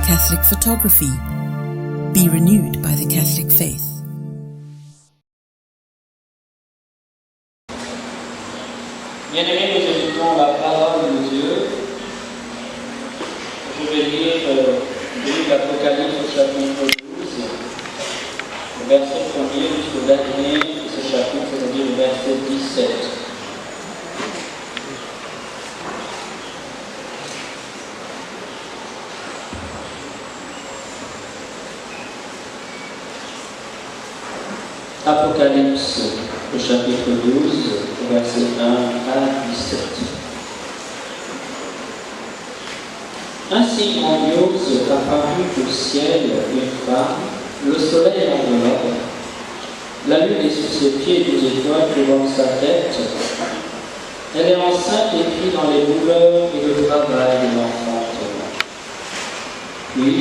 Catholic photography. Be renewed by the Catholic faith. Bien-aimés, nous écoutons la parole de Dieu. Je vais lire le livre de l'Apocalypse au chapitre 12, le verset 1er jusqu'au dernier de ce chapitre, c'est-à-dire le verset 17. Apocalypse, le chapitre 12, verset 1 à 17. Ainsi grandiose apparut au ciel une femme, le soleil l'enveloppe, la lune est sous ses pieds, 12 étoiles couvrant sa tête. Elle est enceinte et prise dans les douleurs et le travail de l'enfantement. Puis,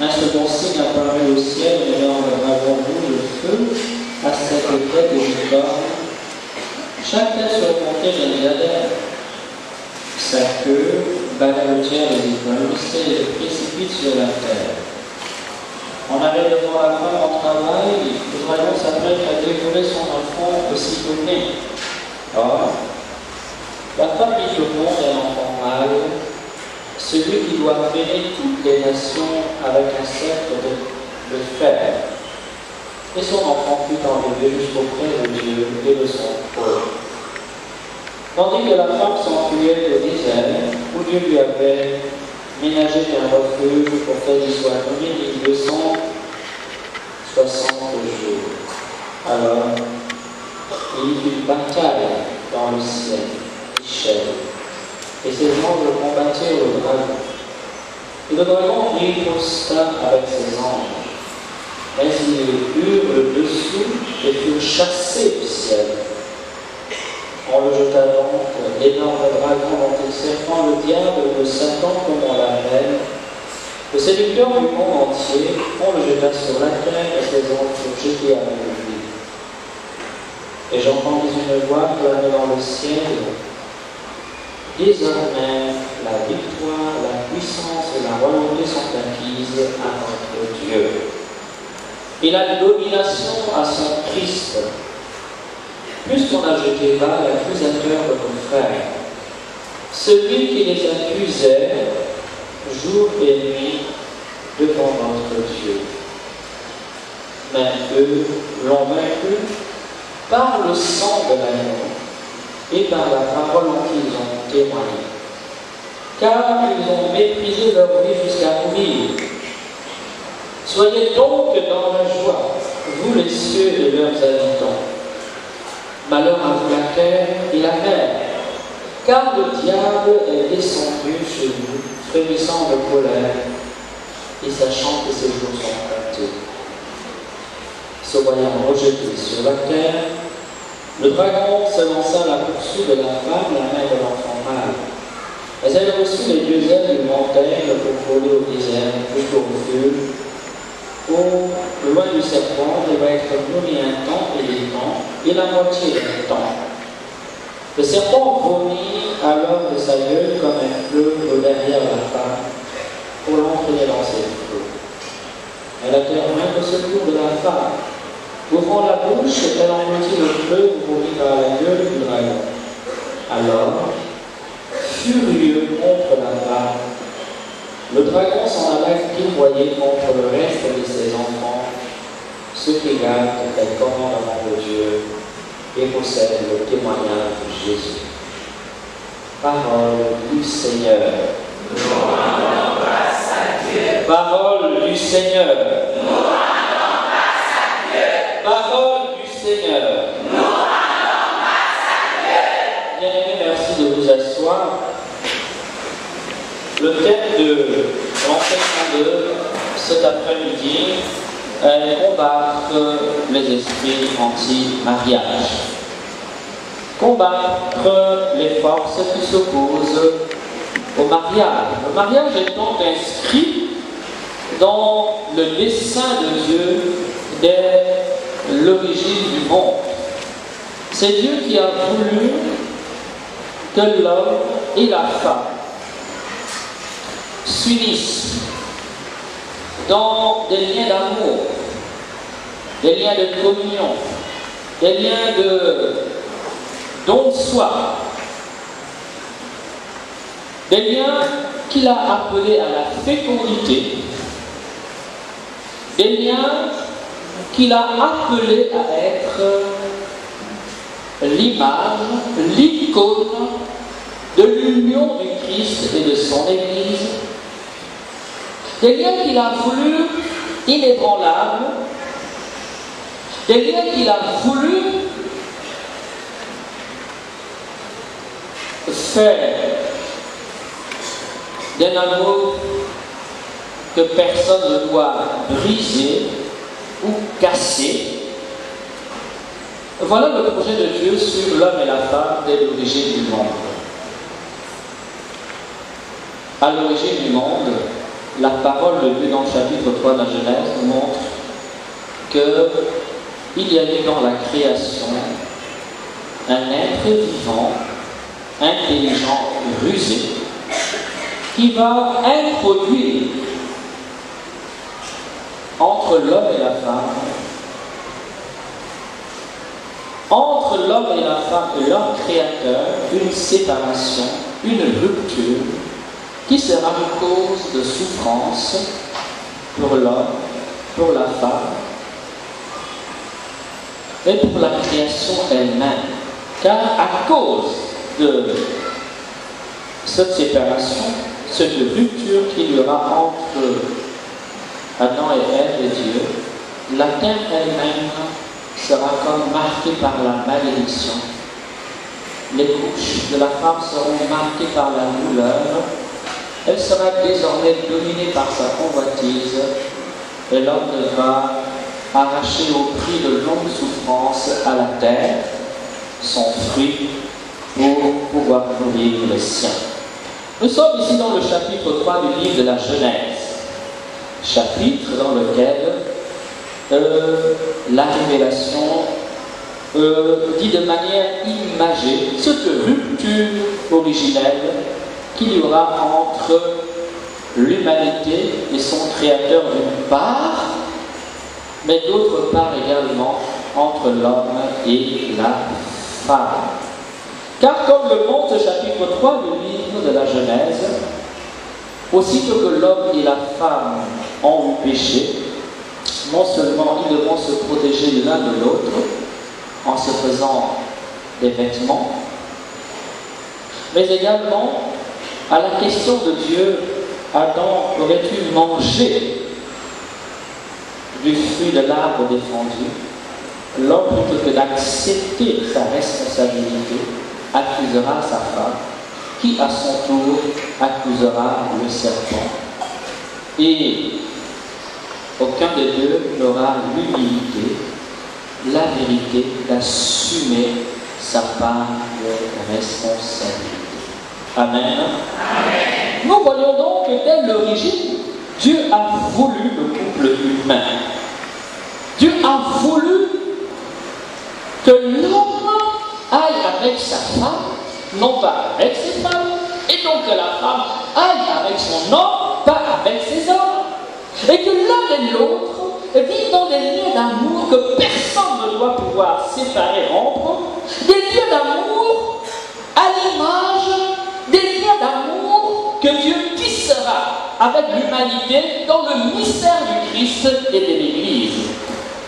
un second signe apparut au ciel, et dans le dragon rouge de feu, à cette tête de licorne. Chaque tête surmontée d'un diadème. Sa queue, bagarretière des étoiles, et le précipite sur la terre. En arrêt devant la femme en travail, le dragon s'apprête à dévorer son enfant aussitôt né. Or, la femme mit au monde un enfant mâle, celui qui doit mener toutes les nations avec un sceptre de fer. Et son enfant fut enlevé jusqu'auprès de Dieu et de son peuple. Tandis que la femme s'enfuyait au désert, où Dieu lui avait ménagé un refuge pour qu'elle y soit nourrie 1260 jours. Alors, il y eut une bataille dans le ciel, Michel. Et ses anges combattirent le dragon. Et le dragon riposta avec ses anges. Mais ils eurent le dessous et furent chassés du ciel. On le jeta donc, l'énorme dragon dont est le serpent, le diable, le Satan, comme on l'appelle, le séducteur du monde entier. On le jeta sur la terre et ses anges furent jetés avec lui. Et j'entendis une voix clamer dans le ciel. Désormais, la victoire, la puissance et la royauté sont acquises à notre Dieu. Et la domination à son Christ. Puisqu'on a jeté bas l'accusateur de nos frères, celui qui les accusait jour et nuit devant notre Dieu. Mais eux l'ont vaincu par le sang de l'agneau et par la parole en qu'ils ont témoigné. Car ils ont méprisé leur vie jusqu'à mourir. Soyez donc dans la joie, vous les cieux et leurs habitants. Malheur à vous la terre et la mer, car le diable est descendu chez vous, frémissant de colère, et sachant que ses jours sont comptés. Se voyant rejeté sur la terre, le dragon se lança à la poursuite de la femme, la mère de l'enfant mâle. Mais elle reçut les deux ailes du montagne pour voler au désert, jusqu'au refuge, où, loin du serpent, elle va être nourrie un temps et des temps, et la moitié d'un temps. Le serpent vomit alors de sa gueule comme un fleuve derrière la femme, pour l'entraîner dans ses flots. Elle intervint au secours de la femme. Ouvrant la bouche, elle engloutit le fleuve vomi par la gueule du dragon. Alors, furieux contre la femme, le dragon s'en alla guilloyer contre le reste de ses enfants, ceux qui gardent les commandements de Dieu et possèdent le témoignage de Jésus. Parole du Seigneur. Nous rendons grâce à Dieu. Parole du Seigneur. Nous rendons grâce à Dieu. Parole du Seigneur. Nous rendons grâce à Dieu. Bien-aimés, merci de vous asseoir. Le thème de l'enseignement de cet après-midi est combattre les esprits anti-mariage. Combattre les forces qui s'opposent au mariage. Le mariage est donc inscrit dans le dessein de Dieu dès l'origine du monde. C'est Dieu qui a voulu que l'homme et la femme s'unissent dans des liens d'amour, des liens de communion, des liens de don de soi, des liens qu'il a appelés à la fécondité, des liens qu'il a appelés à être l'image, l'icône de l'union du Christ et de son Église, des liens qu'il a voulu inébranlables, des liens qu'il a voulu faire d'un amour que personne ne doit briser ou casser. Voilà le projet de Dieu sur l'homme et la femme dès l'origine du monde. À l'origine du monde, la parole de Dieu dans le chapitre 3 de la Genèse nous montre qu'il y a eu dans la création un être vivant, intelligent, rusé, qui va introduire entre l'homme et la femme, entre l'homme et la femme et leur créateur, une séparation, une rupture qui sera une cause de souffrance pour l'homme, pour la femme et pour la création elle-même. Car à cause de cette séparation, cette rupture qu'il y aura entre Adam et Ève et Dieu, la terre elle-même sera comme marquée par la malédiction. Les couches de la femme seront marquées par la douleur. Elle sera désormais dominée par sa convoitise et l'homme devra arracher au prix de longues souffrances à la terre son fruit pour pouvoir nourrir les siens. Nous sommes ici dans le chapitre 3 du livre de la Genèse, chapitre dans lequel la révélation dit de manière imagée cette rupture originelle qu'il y aura entre l'humanité et son créateur d'une part, mais d'autre part également entre l'homme et la femme. Car comme le montre ce chapitre 3 du livre de la Genèse, aussitôt que l'homme et la femme ont eu péché, non seulement ils devront se protéger l'un de l'autre en se faisant des vêtements, mais également à la question de Dieu, Adam aurait-il mangé du fruit de l'arbre défendu? L'homme, plutôt que d'accepter sa responsabilité, accusera sa femme, qui à son tour accusera le serpent. Et aucun des deux n'aura l'humilité, la vérité d'assumer sa part de responsabilité. Amen. Amen. Nous voyons donc que dès l'origine, Dieu a voulu le couple humain. Dieu a voulu que l'homme aille avec sa femme, non pas avec ses femmes, et donc que la femme aille avec son homme, pas avec ses hommes, et que l'un et l'autre vivent dans des liens d'amour que personne ne doit pouvoir séparer, rompre, des liens d'amour à l'image des liens d'amour que Dieu tissera avec l'humanité dans le mystère du Christ et de l'Église.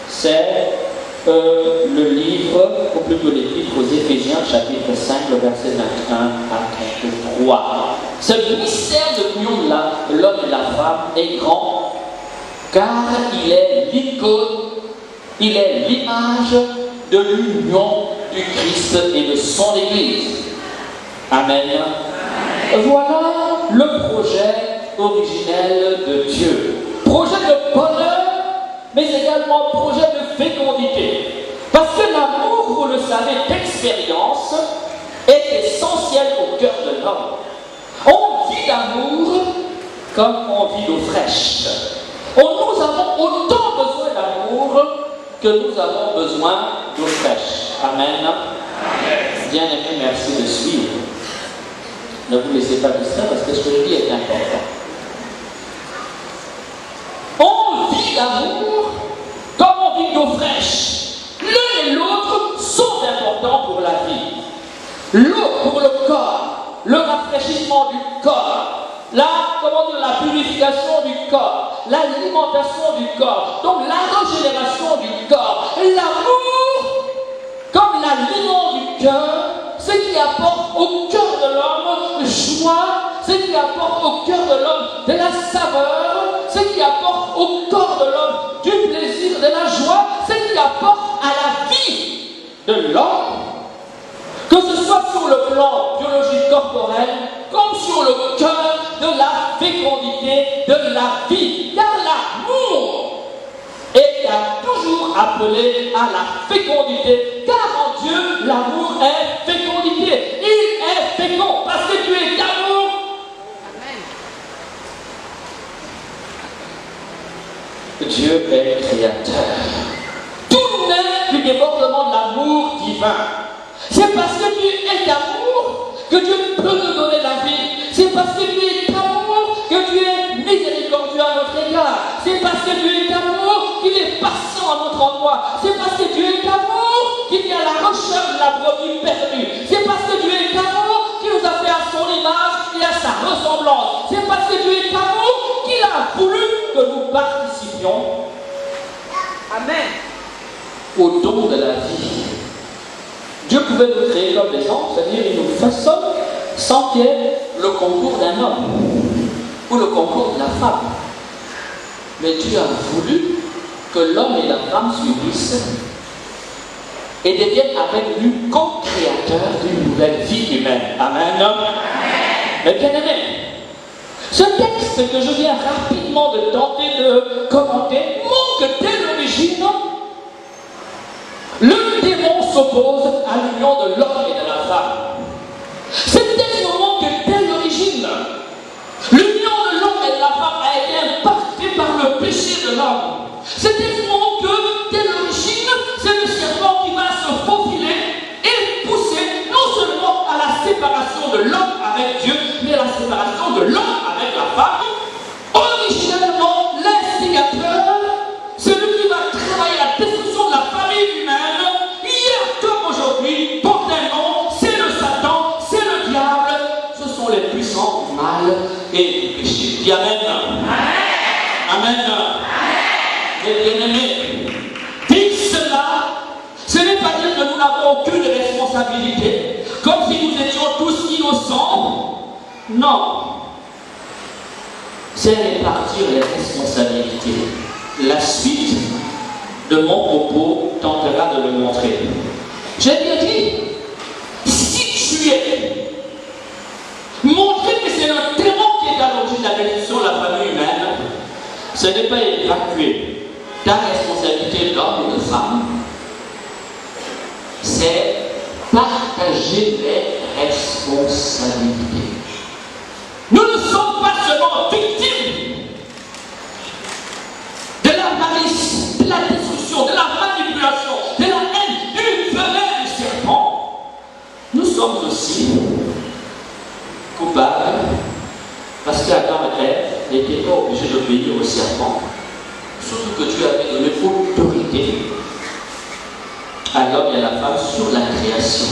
C'est le livre, ou plutôt l'épître aux Éphésiens, chapitre 5, le verset 21 à 33. Ce mystère de l'union de l'homme et de la femme est grand, car il est l'icône, il est l'image de l'union du Christ et de son Église. Amen. Voilà le projet originel de Dieu. Projet de bonheur, mais également projet de fécondité. Parce que l'amour, vous le savez, d'expérience, est essentiel au cœur de l'homme. On vit l'amour comme on vit l'eau fraîche. Nous avons autant besoin d'amour que nous avons besoin d'eau fraîche. Amen. Bien-aimés, merci de suivre. Ne vous laissez pas distraire parce que ce que je dis est important. l'amour, comme on dit d'eau fraîche. L'un et l'autre sont importants pour la vie. L'eau pour le corps, le rafraîchissement du corps, la purification du corps, l'alimentation du corps, donc la régénération du corps. L'amour, comme l'aliment du cœur, ce qui apporte au cœur de l'homme joie, ce qui apporte au cœur de l'homme de la saveur, ce qui apporte au corps de l'homme du plaisir, de la joie, ce qui apporte à la vie de l'homme, que ce soit sur le plan biologique corporel, comme sur le cœur de la fécondité de la vie. Car l'amour est toujours appelé à la fécondité, car en Dieu, l'amour est fécondité. Il est fécond parce que Dieu est amour. Dieu est créateur. Tout naît du débordement de l'amour divin. C'est parce que Dieu est amour que Dieu peut nous donner la vie. C'est parce que Dieu est amour que Dieu est miséricordieux à notre égard. C'est parce que Dieu est amour qu'il est patient à notre endroit. C'est parce que Dieu est amour qu'il est à la recherche de la brebis perdue. C'est parce que Dieu est amour qu'il nous a fait à son image et à sa ressemblance. C'est parce que Dieu est amour qu'il a voulu que nous participions. Amen. Au don de la vie. Dieu pouvait nous créer comme des anges, c'est-à-dire qu'il nous façonne sans qu'il y ait le concours d'un homme ou le concours de la femme. Mais Dieu a voulu que l'homme et la femme s'unissent et deviennent avec lui co-créateurs d'une nouvelle vie humaine. Amen. Mais bien aimé, ce texte que je viens rapidement de tenter de commenter montre que dès l'origine, le démon s'oppose à l'union de l'homme et de la femme. C'est dès ce moment que dès l'origine, l'union de l'homme et de la femme a été impactée par le péché de l'homme. C'est dès ce moment que dès l'origine, c'est le serpent qui va se faufiler et pousser non seulement à la séparation de l'homme avec Dieu, mais à la séparation de l'homme avec la femme. Originellement, l'instigateur, celui qui va travailler à la destruction de la famille humaine, hier comme aujourd'hui, porte un nom, c'est le Satan, c'est le diable, ce sont les puissants du mal et du péché. Dis Amen. Amen. Mes bien-aimés, dire cela, ce n'est pas dire que nous n'avons aucune responsabilité, comme si nous étions tous innocents. Non. C'est répartir les responsabilités. La suite de mon propos tentera de le montrer. J'ai bien dit, si tu es montré que c'est le démon qui est à l'origine de la bénédiction de la famille humaine, ce n'est pas évacuer ta responsabilité d'homme ou de femme, c'est partager les responsabilités. Nous ne sommes pas seulement victimes de la malice, de la destruction, de la manipulation, de la haine, du venin du serpent. Nous sommes aussi coupables parce qu'Adam et Ève n'étaient pas obligés d'obéir au serpent. Surtout que Dieu avait donné autorité à l'homme et à la femme sur la création.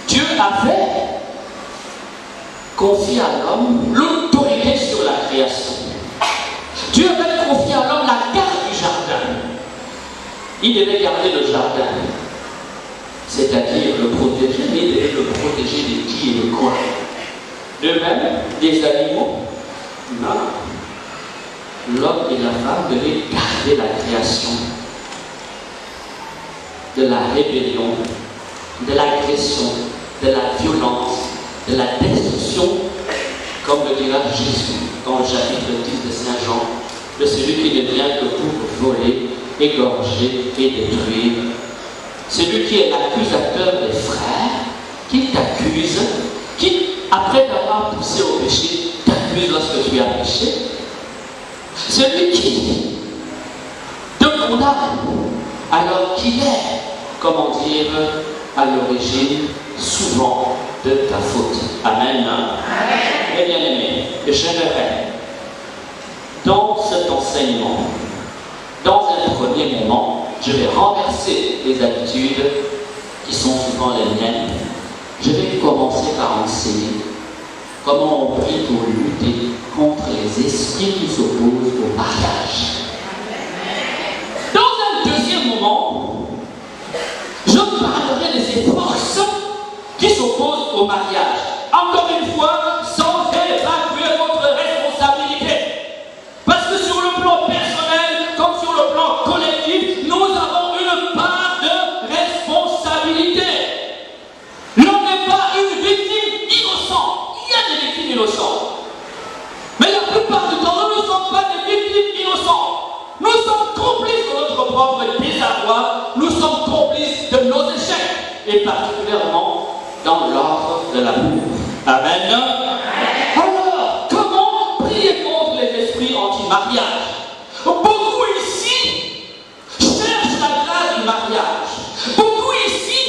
Dieu avait confié à l'homme l'autorité sur la création. Dieu avait confié à l'homme la garde du jardin. Il devait garder le jardin, c'est-à-dire le protéger, mais il devait le protéger de qui et de quoi? De même, des animaux? Non. L'homme et la femme devaient garder la création de la rébellion, de l'agression, de la violence, de la destruction, comme le dira Jésus dans le chapitre 10 de Saint Jean, de celui qui ne vient que pour voler, égorger et détruire. Celui qui est l'accusateur des frères, qui t'accuse, qui, après t'avoir poussé au péché, t'accuse lorsque tu as péché. Celui qui te condamne, alors qu'il est, comment dire, à l'origine souvent de ta faute. Amen. Mes bien-aimés, j'aimerais, dans cet enseignement, Dans un premier moment, je vais renverser les habitudes qui sont souvent les miennes. Je vais commencer par enseigner comment on prie pour lutter contre les esprits qui s'opposent au mariage. Dans un deuxième moment, je parlerai des forces qui s'opposent au mariage. Encore une fois, sans évacuer votre responsabilité. Parce que sur le plan personnel, comme sur le plan collectif, nous avons une part de responsabilité. L'on n'est pas une victime innocente. Il y a des victimes innocentes. Mais la plupart du temps, nous ne sommes pas des victimes innocentes. Nous sommes complices de notre propre désarroi. Nous sommes complices de nos échecs. Et particulièrement dans l'ordre de l'amour. Amen. Alors, comment prier contre les esprits anti-mariage? Beaucoup ici cherchent la grâce du mariage. Beaucoup ici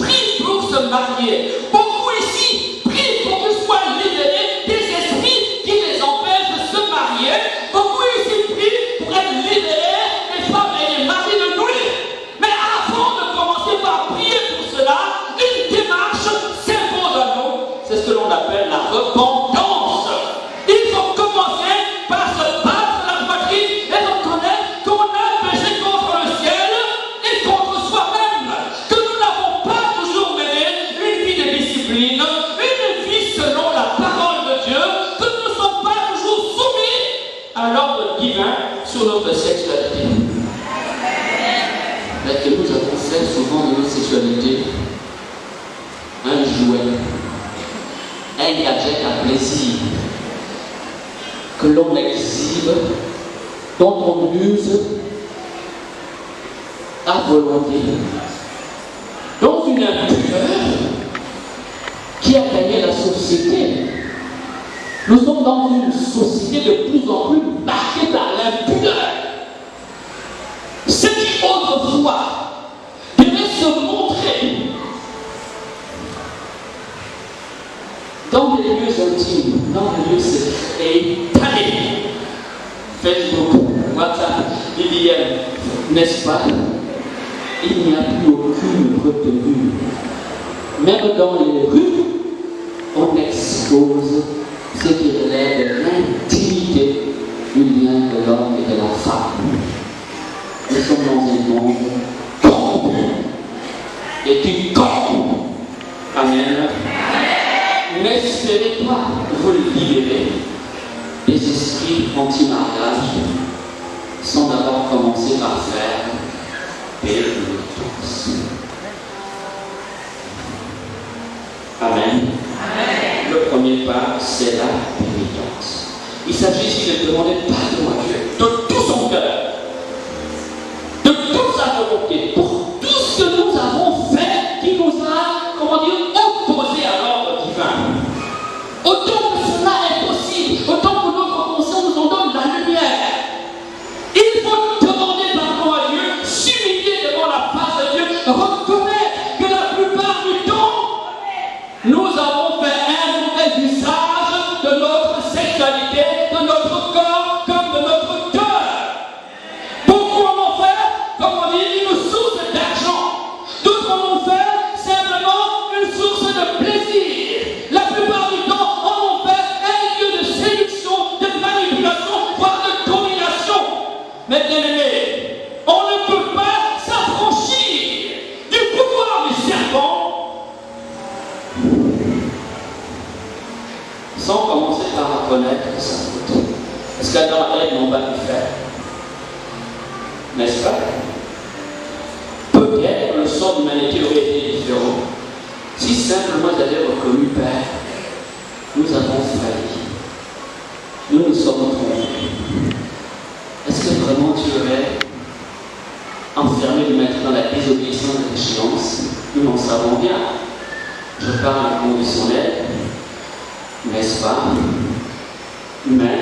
prient pour se marier. Beaucoup ici prient pour qu'ils soient libérés des esprits qui les empêchent de se marier. Beaucoup ici prient pour être libérés des femmes et des maris de nuire. Mais avant de commencer par prier pour cela, une démarche s'impose à nous. C'est ce que l'on appelle la repentance. Il faut commencer par se battre la poitrine et reconnaître qu'on a péché contre le ciel et contre soi-même. Que nous n'avons pas toujours mené une vie de discipline, une vie selon la parole de Dieu, que nous ne sommes pas toujours soumis à l'ordre divin sur notre sexualité. Mais que nous avons fait souvent de notre sexualité un jouet, un gadget à plaisir, que l'on exhibe, dont on use à volonté, dans une impureté qui a gagné la société. Nous sommes dans une société de plus en plus marquée par l'impureté. Ce qui autrefois devait se montrer dans les lieux intimes, dans les lieux secrets, Facebook, WhatsApp, IBM, n'est-ce pas? Il n'y a plus aucune retenue. Même dans les rues, on expose ce qui relève de l'intimité du lien de l'homme et de la femme. Nous sommes dans un monde corrompu et qui corrompt. Amen. N'espérez pas vous libérer des esprits anti-mariage sans d'abord commencer par faire pénitence. Amen. Le premier pas, c'est la pénitence. Il s'agit ici de demander pardon à Dieu de tout son cœur, de toute sa volonté, pour tout ce que nous avons fait qui nous a, opposé à l'ordre divin. Autant que cela est possible, autant que notre conscience nous en donne la lumière, il faut demander pardon à Dieu, s'humilier devant la face de Dieu, reconnaître que la plupart du temps, nous avons fait un mauvais usage de notre sexualité, de notre corps, comme de notre cœur. Beaucoup en ont fait, comme on dit, une source d'argent. D'autres en ont fait simplement une source de plaisir. La plupart du temps, on en fait un lieu de séduction, de manipulation, voire de domination. Mais bien aimé, on ne peut pas s'affranchir du pouvoir du serpent sans commencer par reconnaître sa faute. Parce qu'Adam et Ève n'ont pas pu faire. N'est-ce pas? Peut-être le sort de l'humanité aurait été différent si simplement ils avaient reconnu, Père, nous avons failli. Nous nous sommes trompés. Est-ce que vraiment tu aurais enfermé l'humanité dans la désobéissance de l'échéance? Nous n'en savons bien. Je parle conditionnel, n'est-ce pas? Mais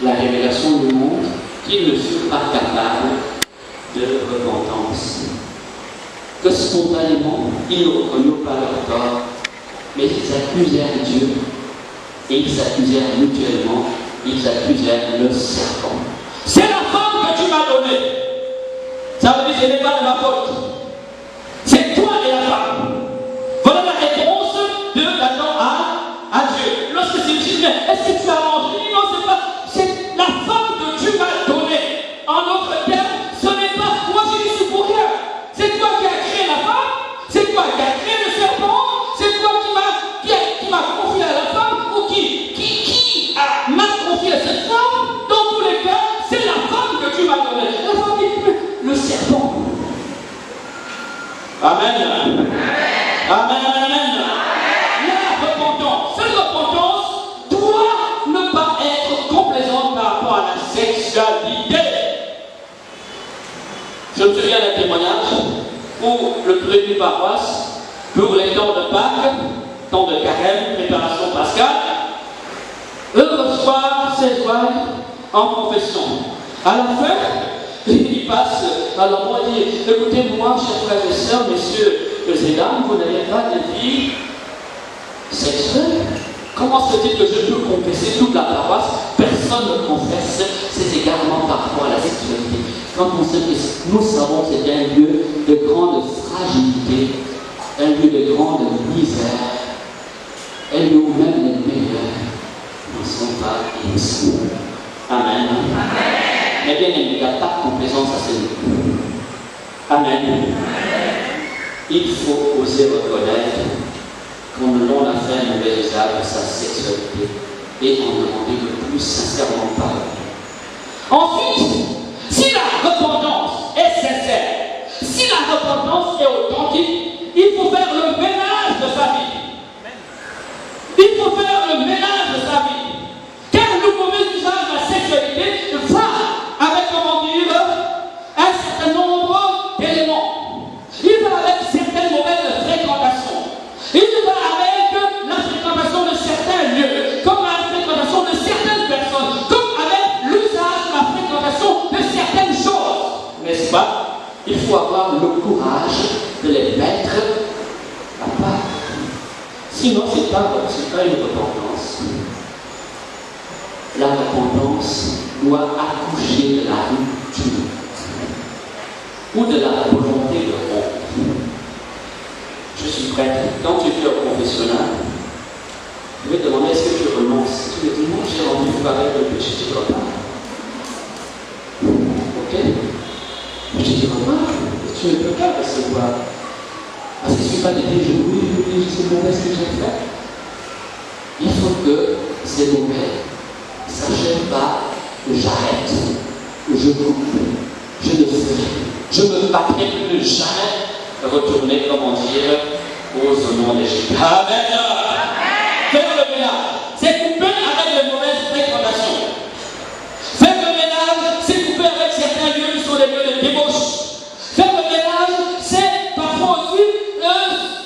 la révélation nous montre qu'ils ne furent pas capables de repentance. Que spontanément, ils ne reconnurent pas leur tort, mais ils accusèrent Dieu et ils s'accusèrent mutuellement, ils accusèrent le serpent. C'est la femme que tu m'as donné. Ça veut dire que ce n'est pas de ma faute. C'est toi et la femme. Voilà la réponse de Adam à Dieu. Lorsque c'est dit, mais est-ce que tu as mangé? Il dit non, c'est pas. C'est la femme que Dieu m'a donnée. En d'autres termes, ce n'est pas moi qui suis pour rien. C'est toi qui as créé la femme. C'est toi qui as créé le serpent. C'est toi qui m'a confié à la femme ou qui m'a confié à cette femme. Dans tous les cas, c'est la femme que tu m'as donnée. La femme dit le serpent. Amen. Amen, amen, amen. La repentance, cette repentance doit ne pas être complaisante par rapport à la sexualité. Je me souviens d'un témoignage où le curé d'une paroisse, pour les temps de Pâques, temps de carême, préparation pascale, reçoit ses doigts en confession. À la fin, il passe, alors moi il dit, écoutez-moi, chers frères et sœurs, messieurs et dames, vous n'avez pas de vie sexuelle. Comment se dit que je peux confesser toute la paroisse? Personne ne confesse ses égarements par rapport à la sexualité. Quand on sait que nous savons que c'est un lieu de grande fragilité, un lieu de grande misère, un lieu où même les meilleurs ne sont pas innocents. Amen. Mais bien, il n'y a pas de complaisance à ce niveau. Amen. Il faut oser reconnaître qu'on l'on a fait un mauvais usage de sa sexualité et en demander le plus sincèrement pardon. Ensuite, si la repentance est sincère, si la repentance est authentique, il faut faire le ménage de sa vie. Il faut faire le ménage de sa vie. Car le mauvais usage de la sexualité va avec, comment dire, un certain nombre d'éléments. Il va avec certaines mauvaises fréquentations. Il va avec la fréquentation de certains lieux, comme la fréquentation de certaines personnes, comme avec l'usage, la fréquentation de certaines choses. N'est-ce pas? Il faut avoir le courage de les mettre à part. Sinon, ce n'est pas une repentance. La repentance doit accoucher de la rupture ou de la volonté de rompre. Je suis prêtre. Quand tu fais au confessionnal, je vais te demander est-ce que tu renonces. Tu me dis non, j'ai rendez-vous avec le petit repas. Ok? Le petit repas, tu ne peux pas recevoir. Parce que je ne suis pas de dire oui, c'est mauvais ce que j'ai fait. Il faut que c'est mauvais. S'achève pas, j'arrête, je coupe, je ne ferai, je me battrai plus jamais retourner, comment dire, aux noms d'Égypte. Amen. Faire le ménage, c'est couper avec les mauvaises fréquentations. Faire le ménage, c'est couper avec certains lieux qui sont des lieux de débauche. Faire le ménage, c'est parfois aussi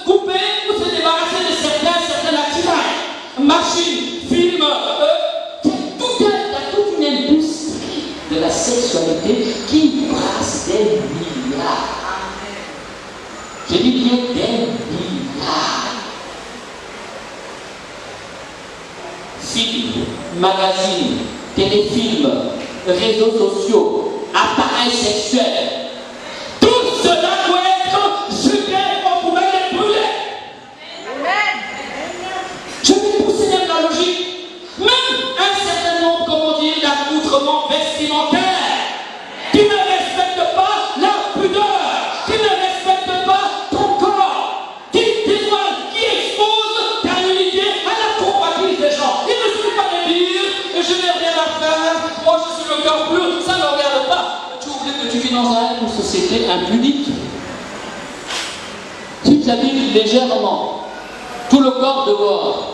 couper ou se débarrasser de certaines activités. Machines, films, toute une industrie de la sexualité qui brasse des milliards. Je dis bien des milliards. Films, magazines, téléfilms, réseaux sociaux, appareils sexuels. Tout cela doit être jeté au poubelle et brûlé. Je vais pousser même la logique. Même un certain nombre, comment dire, d'accoutrements vestimentaires qui ne respectent pas la pudeur, qui ne respectent pas ton corps, qui dévoilent, qui exposent ta nudité à la convoitise des gens. Il ne suffit pas de dire je n'ai rien à faire, moi je suis le corps pur, ça ne regarde pas. Tu oublies que tu vis dans une société impudique. Tu t'habilles légèrement, tout le corps dehors.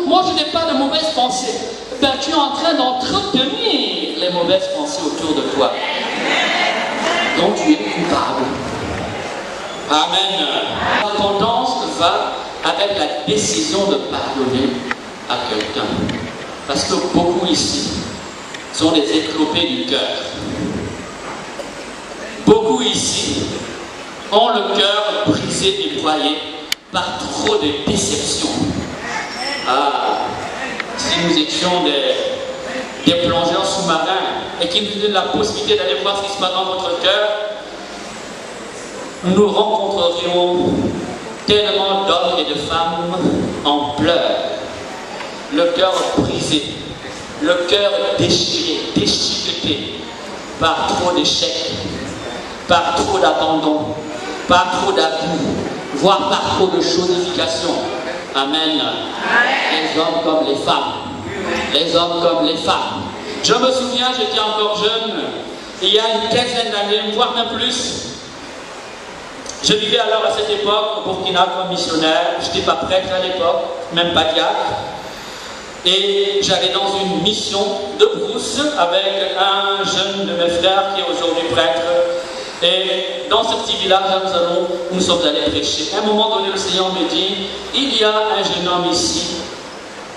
Moi je n'ai pas de mauvaises pensées. Ben, tu es en train d'entretenir les mauvaises pensées autour de toi. Donc tu es coupable. Amen. La repentance va avec la décision de pardonner à quelqu'un. Parce que beaucoup ici sont des éclopés du cœur. Beaucoup ici ont le cœur brisé et broyé par trop de déceptions. Ah, si nous étions des plongeurs sous-marins, et qui nous donne la possibilité d'aller voir ce qui se passe dans votre cœur, nous rencontrerions tellement d'hommes et de femmes en pleurs, le cœur brisé, le cœur déchiré, déchiqueté par trop d'échecs, par trop d'abandon, par trop d'abus, voire par trop de chosification. Amen. Les hommes comme les femmes. Les hommes comme les femmes. Je me souviens, j'étais encore jeune, il y a une quinzaine d'années, voire même plus. Je vivais alors à cette époque au Burkina comme missionnaire. Je n'étais pas prêtre à l'époque, même pas diacre. Et j'allais dans une mission de brousse avec un jeune de mes frères qui est aujourd'hui prêtre. Et dans ce petit village, nous sommes allés prêcher. À un moment donné, le Seigneur me dit, il y a un jeune homme ici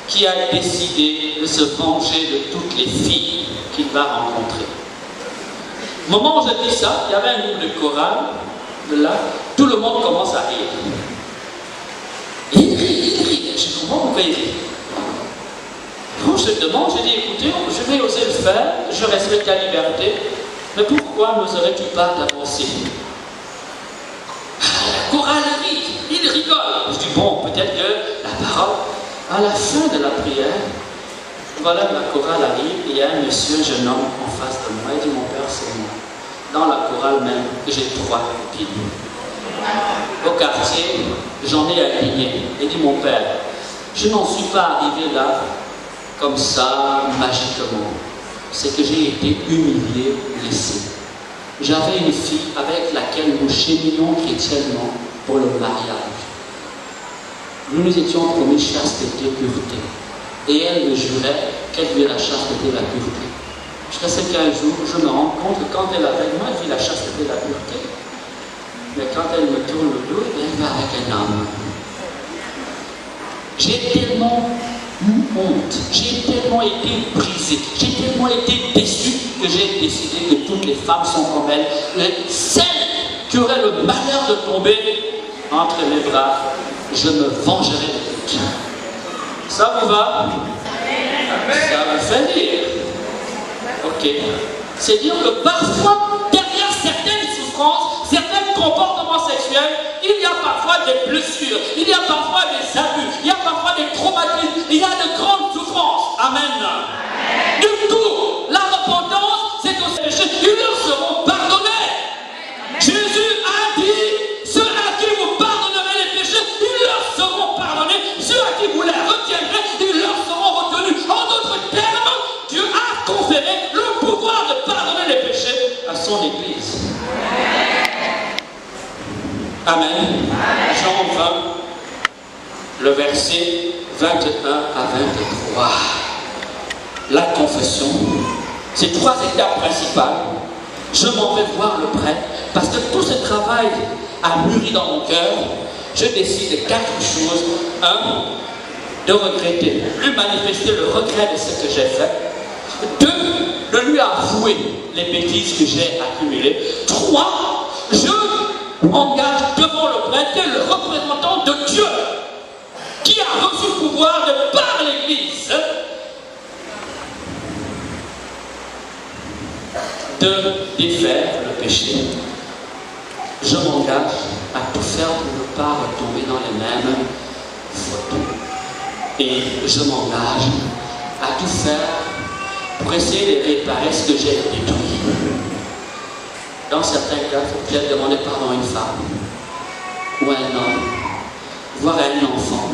qui a décidé de se venger de toutes les filles qu'il va rencontrer. Au moment où je dis ça, il y avait un groupe de chorale, de là, tout le monde commence à rire. Il rit. Je comprends pourquoi il rit. Quand je te demande, je dis, écoutez, je vais oser le faire, je respecte ta liberté, mais pourquoi n'oserais-tu pas t'avancer? La chorale rit, il rigole. Je dis, bon, peut-être que la parole, à la fin de la prière, voilà que la chorale arrive, et il y a un monsieur, un jeune homme en face de moi, il dit, mon père, c'est moi. Dans la chorale même, j'ai 3 copines. Au quartier, j'en ai aligné. Il dit, mon père, je n'en suis pas arrivé là comme ça, magiquement. C'est que j'ai été humilié, blessé. J'avais une fille avec laquelle nous cheminions chrétiennement pour le mariage. Nous nous étions promis chasteté, pureté. Et elle me jurait qu'elle vit la chasteté et la pureté. Jusqu'à ce qu'un jour, je me rends compte que quand elle est avec moi, elle vit la chasteté et la pureté. Mais quand elle me tourne le dos, elle va avec un homme. J'ai tellement honte, j'ai tellement été brisé, j'ai tellement été déçu que j'ai décidé que toutes les femmes sont comme elle. Celles qui auraient le malheur de tomber entre mes bras, je me vengerai de toutes. Ça vous va? Ça vous fait rire? Ok. C'est dire que parfois, derrière certaines souffrances, certains comportements sexuels, il y a parfois des blessures, il y a parfois des abus, il y a parfois des traumatismes, il y a de grandes souffrances. Amen. Du coup, la repentance, c'est aussi péché. Ils leur seront pardonnés. Jésus a dit, ceux à qui vous pardonnerez les péchés, ils leur seront pardonnés. Ceux à qui vous les retiendrez, ils leur seront retenus. En d'autres termes, Dieu a conféré le pouvoir de pardonner les péchés à son Église. Amen. Jean 20, le verset 21 à 23. La confession. Ces 3 étapes principales. Je m'en vais voir le prêtre parce que tout ce travail a mûri dans mon cœur. Je décide de 4 choses. 1, de regretter, lui manifester le regret de ce que j'ai fait. 2, de lui avouer les bêtises que j'ai accumulées. 3, je m'engage devant le prêtre, qui est le représentant de Dieu, qui a reçu le pouvoir de par l'Église de défaire le péché. Je m'engage à tout faire pour ne pas retomber dans les mêmes fautes. Et je m'engage à tout faire pour essayer de réparer ce que j'ai détruit. Dans certains cas, il faut peut-être demander pardon à une femme ou à un homme, voire à un enfant.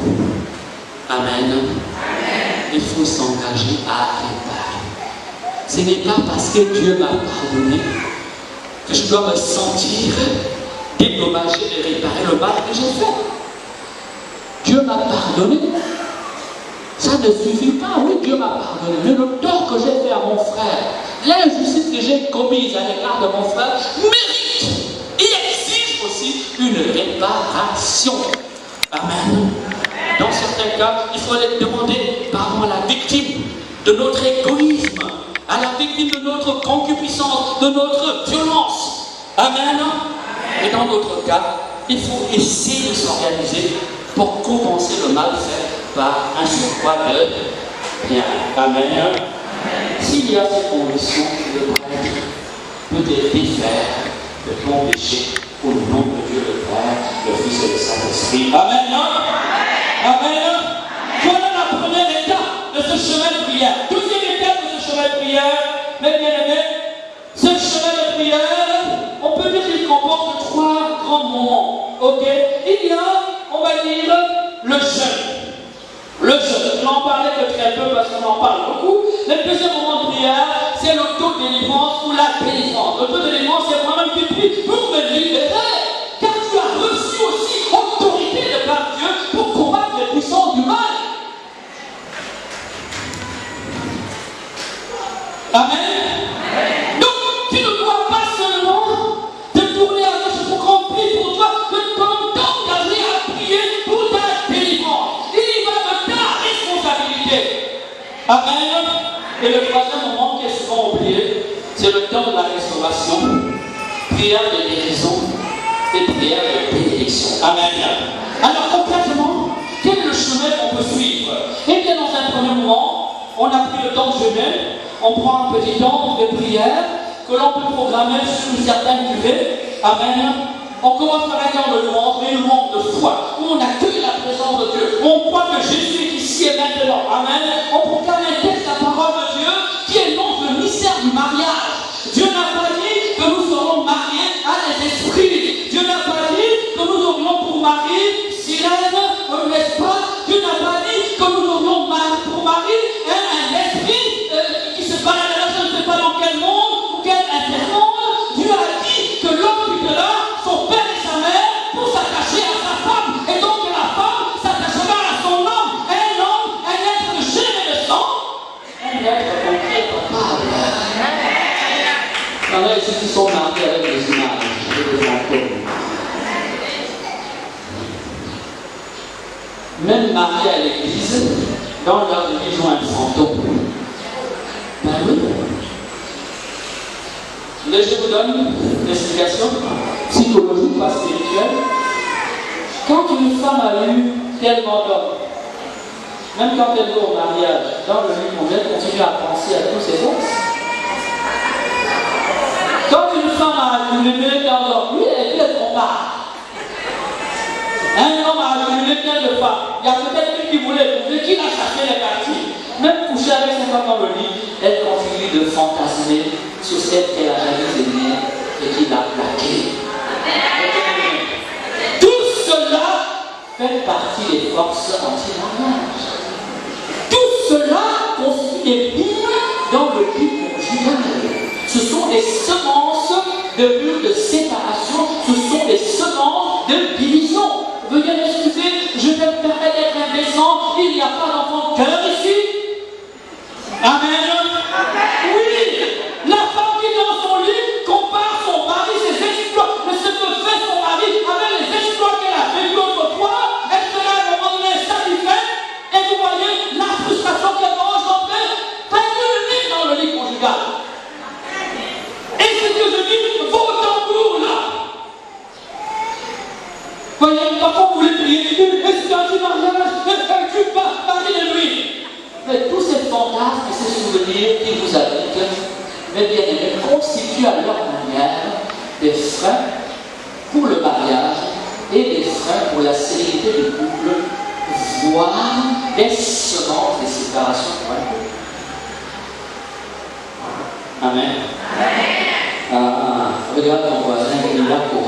Amen. Il faut s'engager à réparer. Ce n'est pas parce que Dieu m'a pardonné que je dois me sentir dédommagé et réparer le mal que j'ai fait. Dieu m'a pardonné. Ça ne suffit pas. Oui, Dieu m'a pardonné. Mais le tort que j'ai fait à mon frère, l'injustice que j'ai commise à l'égard de mon frère, mérite et exige aussi une réparation. Amen. Dans certains cas, il faut aller demander pardon à la victime de notre égoïsme, à la victime de notre concupiscence, de notre violence. Amen. Et dans d'autres cas, il faut essayer de s'organiser pour compenser le mal fait par un surcroît de bien. Amen. s'il y a ces conditions, le prêtre peut te défaire de ton péché au nom de Dieu le Père, le Fils et le Saint-Esprit. Amen. Amen. Voilà la première étape de ce chemin de prière. Deuxième étape de ce chemin de prière, mes bien-aimés, ce chemin de prière, on peut dire qu'il comporte trois grands moments. Ok? Il y a, on va dire, le jeûne. Le jeûne, je n'en parlais que très peu parce qu'on en parle beaucoup. Le deuxième moment de prière, c'est l'autodélivrance ou la délivrance. L'autodélivrance, c'est moi-même qui prie pour me libérer. Car tu as reçu aussi autorité de par Dieu pour combattre les puissances du mal. Amen. Donc, tu ne dois pas seulement te tourner à gauche pour qu'on prie pour toi, que t'engager à prier pour ta délivrance. Il y va de ta responsabilité. Amen. Et le troisième moment qui est souvent oublié, c'est le temps de la restauration, prière de guérison et prière de bénédiction. Amen. Alors concrètement, quel est le chemin qu'on peut suivre? Eh bien, dans un premier moment, on a pris le temps de jeûner, on prend un petit temps de prière que l'on peut programmer sur une certaine durée. Amen. On commence par un temps de louange, mais une louange de foi, où on accueille la présence de Dieu, où on croit que Jésus est ici et maintenant. Amen. On proclame un texte, la parole de Dieu, qui énonce le mystère du mariage. Dieu n'a pas dit que nous serons mariés à des esprits. Dieu n'a pas dit que nous aurions pour mari sirène, n'est-ce pas? Dieu n'a pas dit que nous aurions pour mari un esprit qui se baladera, je ne sais pas dans quel monde ou quel intermonde. Dieu a dit que l'homme quittera son père et sa mère pour s'attacher à sa femme. Et donc que la femme s'attachera à son homme, un être de chair et de sang, un être concret, capable. Il y en a ici qui sont mariés avec des images et des fantômes. Même mariés à l'église, dans leur vie, ils ont un fantôme. Ben oui. Là, je vous donne une explication psychologique, pas spirituelle. Quand une femme a eu tellement d'hommes, même quand elle va au mariage, dans le lit conjugal, elle continue à penser à tous ses ex. Quand une femme a accumulé tant d'hommes, lui, elle compare. Un homme a accumulé plein de femmes. Il y a peut-être une qui voulait épouser, qui l'a chassé les parties. Même coucher avec sa femme dans le lit, elle continue de fantasmer sur celle qu'elle a jamais aimée et qui l'a plaquée. Tout cela fait partie des forces anti-mariage. Tout cela constitue des mines dans le lit conjugal. Ce sont des semences de murs de séparation, ce sont des semences de division. Veuillez m'excuser, je vais me permettre d'être indécent, il n'y a pas d'enfant de cœur ici. Amen. Oui, la femme qui est dans son lit compare son mari, ses exploits, mais ce que fait son mari avec les exploits qu'elle a vécu autrefois, elle sera à un moment donné satisfaite, et vous voyez la frustration qu'elle va engendrer, pas une dans le lit conjugal. Et ce que je dis, vos tambours là. Voyez, parfois vous voulez prier, est-ce qu'un mariage, tu vas parler de lui. Mais tous ces fantasmes et ces souvenirs qui vous habitent, mes bien-aimés, constituent à leur manière des freins pour le mariage et des freins pour la sérénité du couple, voire des semences des séparations pour un couple. Amen. Regarde ton voisin, il est là pour.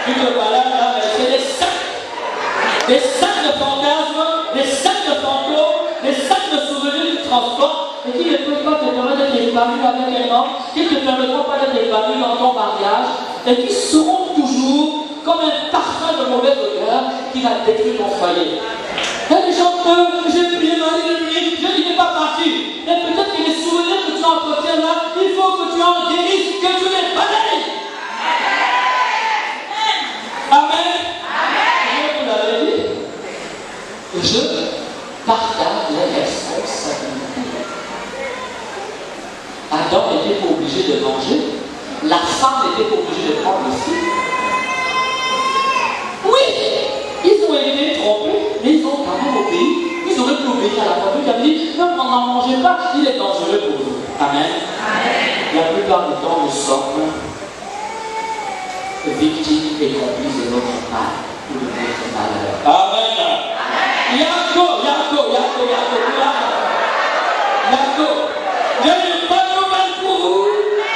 Tu te balades là, c'est des sacs de fantasmes, des sacs de fantômes, des sacs de souvenirs qui transportent et qui ne peuvent pas te permettre d'être épanoui avec un homme, qui ne te permettront pas d'être épanoui dans ton mariage et qui seront toujours comme un parfum de mauvaise odeur qui va détruire ton foyer. Et les gens j'ai prié Marie de nuit, il n'est pas parti. Et peut-être que les souvenirs que tu entretiens là, il faut que tu en guérisses, que tu les balayes. Amen. Je vous l'avais dit. Je partage les responsabilités. Adam n'était pas obligé de manger. La femme n'était pas obligée de prendre le fruit. Oui, qui obéit à la parole, qui a dit non, n'en mangez pas, il est dangereux pour vous. Amen. La plupart du temps, nous sommes victimes et complices de notre mal ou de notre malheur. Amen. Yako. Dieu n'est pas nouvelle pour vous.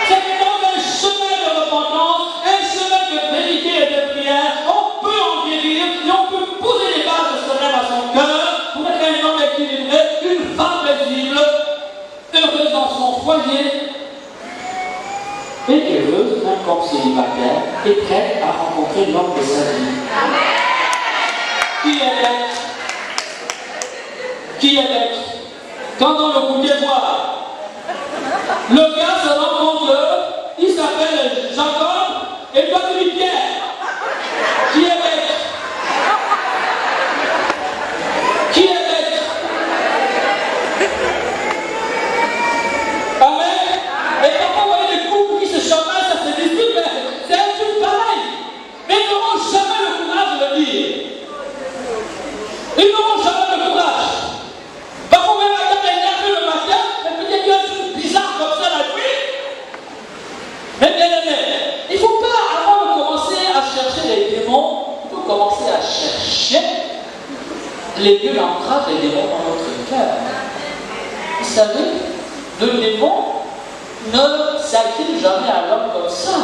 C'est dans un chemin de repentance, un chemin de vérité et de prière. On peut en guérir et on peut poser les bases de ce rêve à son cœur pour être un homme équilibré, une femme paisible, heureuse dans son foyer et heureuse, même comme célibataire, et prête à rencontrer l'homme de sa vie. Qui est bête? Quand on le goûtait voir, le gars se rend compte qu'il s'appelle Jacob et toi tu dis Pierre. Qui est bête? Qui est bête? Amen. Et parfois on voit des couples qui se chamaillent, ça se dispute, mais c'est un truc pareil. Mais ils n'auront jamais le courage de le dire. Ils n'auront jamais le courage. Parfois même la dame est énervée le matin, elle peut dire qu'il y a un truc bizarre comme ça la nuit. Mais bien aimé, il ne faut pas, avant de commencer à chercher les démons, il faut commencer à chercher les lieux d'ancrage des démons dans notre cœur. Vous savez, le démon ne s'active jamais à l'homme comme ça.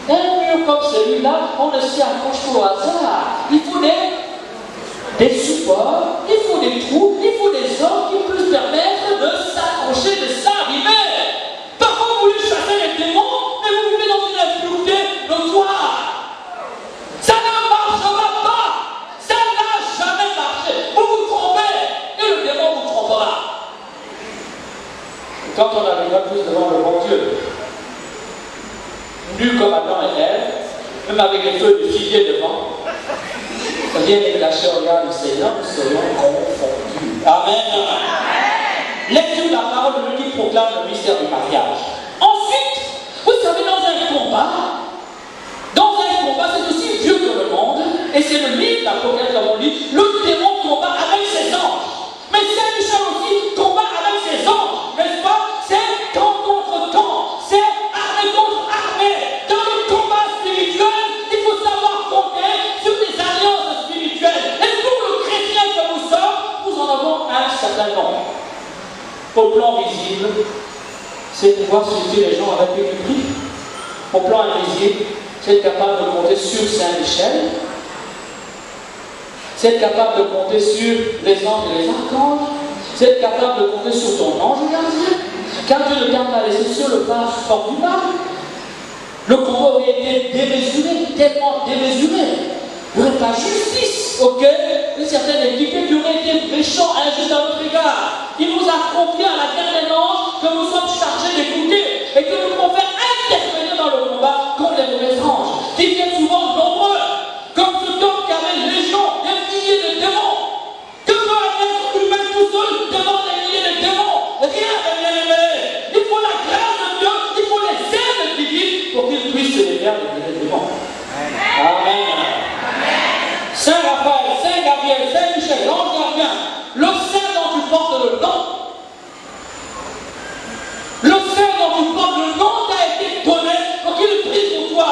Un mur comme celui-là, on ne s'y accroche pas au hasard. Il faut des supports, il faut des trous, il faut des hommes qui puissent permettre de s'accrocher, de s'arriver. Parfois vous voulez chasser les démons, mais vous vivez dans une impureté notoire. Ça ne marchera pas. Ça n'a jamais marché. Vous vous trompez et le démon vous trompera. Quand on arrivera tous devant le bon Dieu, nus comme Adam et Ève, même avec les feux de figuier devant, rien n'est caché au regard du Seigneur, nous serions confondus. Amen. Lecture de la parole de Dieu qui proclame le mystère du mariage. Ensuite, vous savez, dans un combat, c'est aussi vieux que le monde, et c'est le livre d'Apocalypse, comme on dit, le démon combat avec ses anges. Mais Saint-Michel aussi combat avec ses anges, n'est-ce pas? C'est camp contre camp, c'est armée contre armée. Dans le combat spirituel, il faut savoir compter sur des alliances spirituelles. Et pour le chrétien que nous sommes, nous en avons un certain nombre. Au plan visible, c'est pouvoir susciter les gens avec du prix. Au plan invisible, c'est être capable de compter sur Saint-Michel. C'est être capable de compter sur les anges et les archanges. C'est être capable de compter sur ton ange gardien. Car Dieu ne t'a pas laissé sur le pas fort du mal. Le combat aurait été démesuré, tellement démesuré. Il n'y aurait pas justice, ok? Une certaine équité qui aurait été méchant, injuste à notre égard. Il nous a confié à la dernière ange que nous sommes chargés d'écouter et que nous pouvons faire intervenir dans le combat contre les mauvais anges, qui viennent souvent nombreux, comme ce homme qui avait une légion, des milliers de démons. Que peut un être humain tout seul devant des milliers de démons? Rien de bien aimé. Il faut la grâce de Dieu, il faut les aides divines pour qu'ils puissent se libérer des démons. Amen. Saint Raphaël, Saint Gabriel, Saint Michel, l'ange gardien, le saint dont tu portes le nom. Le saint dont tu portes le nom t'a été donné pour qu'il prie pour toi.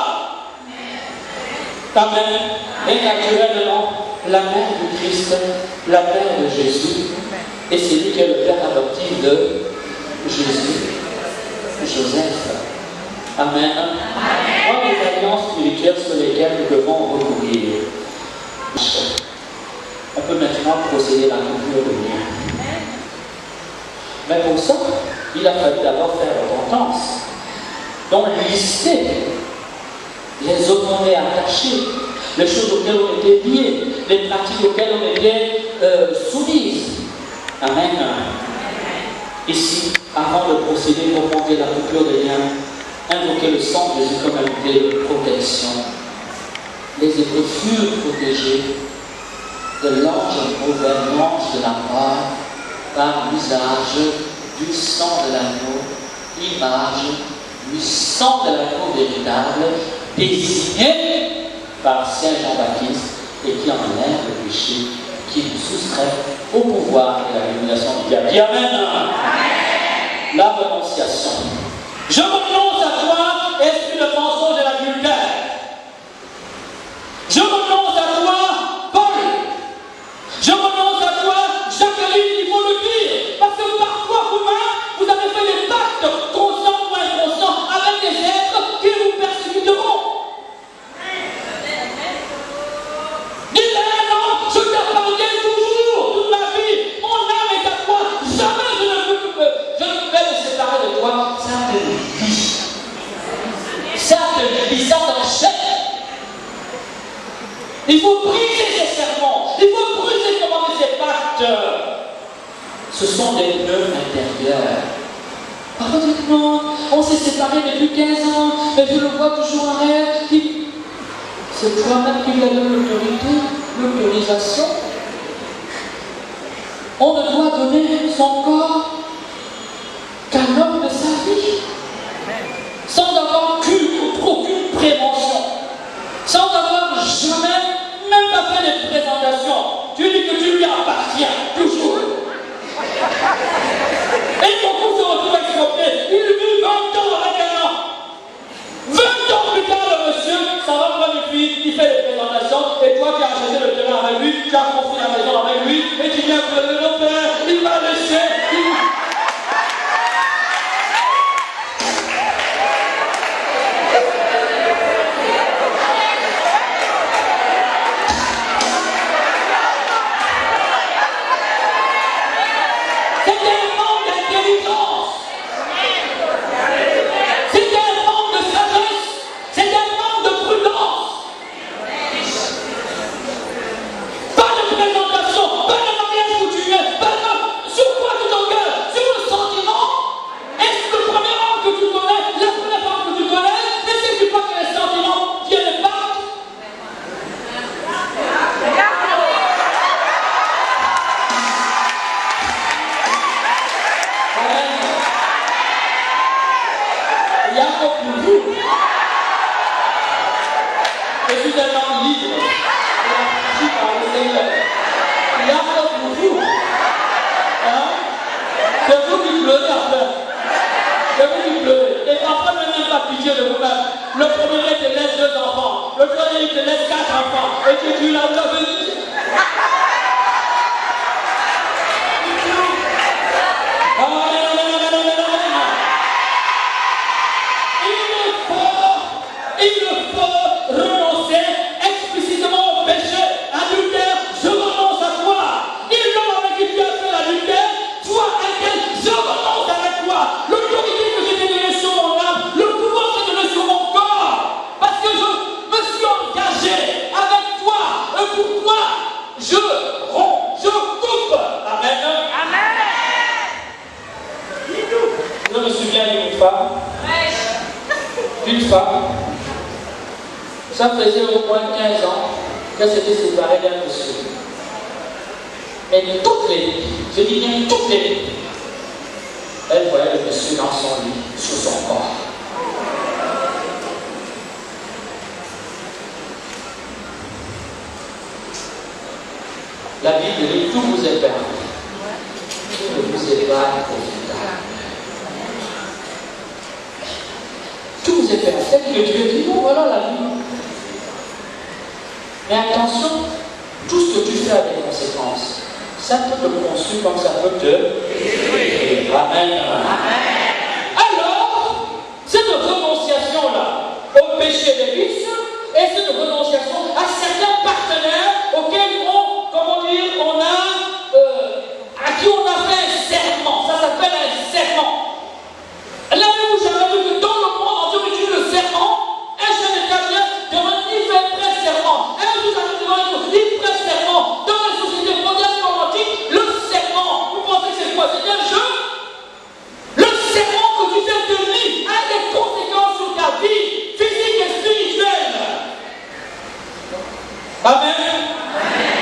Amen. Et naturellement, la mère du Christ, la mère de Jésus, et c'est lui qui est le père adoptif de Jésus, Joseph. Amen. Trois des alliances spirituelles sur lesquelles nous devons recourir. On peut maintenant procéder à la coupure de lien. Mais pour ça, il a fallu d'abord faire repentance. Donc lister les honorer attachés, les choses auxquelles on était liés, les pratiques auxquelles on était soumises. Amen. Ici, avant de procéder pour monter la coupure des liens, invoquer le sang de Jésus comme un bouclier de protection. Les Hébreux furent protégés de l'ange mauvais, l'ange de la mort, par l'usage du sang de l'agneau, image du sang de l'agneau véritable, désigné par Saint Jean-Baptiste et qui enlève le péché, qui nous soustrait au pouvoir et à la domination du diable. Dis Amen. La renonciation. Je renonce à toi, esprit de mensonge et d'adultère. Je renonce à toi, Paul. Je renonce à toi, Jacqueline, il faut le dire. Parce que parfois, vous avez fait des pactes conscients ou inconscients avec des êtres qui vous persécuteront. Dis-le, non, je t'appartiens toujours, toute ma vie. Mon âme est à toi. Jamais je ne vais me séparer de toi. Ça te vit. Ça te vit, ça t'enchaîne. Il faut briser ces serments. Il faut briser ces pactes. Ce sont des nœuds intérieurs. Parfois, tu dis non, on s'est séparés depuis 15 ans, mais je le vois toujours en rêve. C'est toi-même qui lui as donné l'autorité, l'autorisation. On ne doit donner son corps qu'à l'homme de sa vie, sans avoir aucune prévention, sans avoir jamais, même pas fait de présentation. Tu dis que tu lui appartiens, toujours. Et ton coup se retrouve exproprié. Il vit 20 ans avec un an. 20 ans plus tard, le monsieur, ça va prendre une fille, il fait des présentations, et toi qui as acheté le terrain avec lui, tu as construit la maison avec lui, et tu viens pour le père, il va laisser. Ça faisait au moins 15 ans qu'elle s'était séparée d'un monsieur. Mais toutes les nuits, je dis bien toutes les nuits, elle voyait le monsieur dans son lit, sur son corps. La Bible dit, tout vous est permis. Tout ne vous est pas profitable. Tout vous est permis. Peut-être que Dieu dit, bon voilà la vie. Mais attention, tout ce que tu fais a des conséquences. Ça peut te construire comme ça peut te... Amen. Alors, cette renonciation-là au péché des vices et cette renonciation à certains partenaires auxquels à qui on a fait un serment. Ça s'appelle un serment. L'avez-vous jamais vu que dans le monde entier on utilise le serment? Un chef d'État vient devant, il fait prêt serment. Un juge devant, il prête serment. Dans les sociétés modernes comme antiques, le serment, vous pensez que c'est quoi? C'est un jeu? Le serment que tu fais de lui a des conséquences sur ta vie physique et spirituelle. Amen.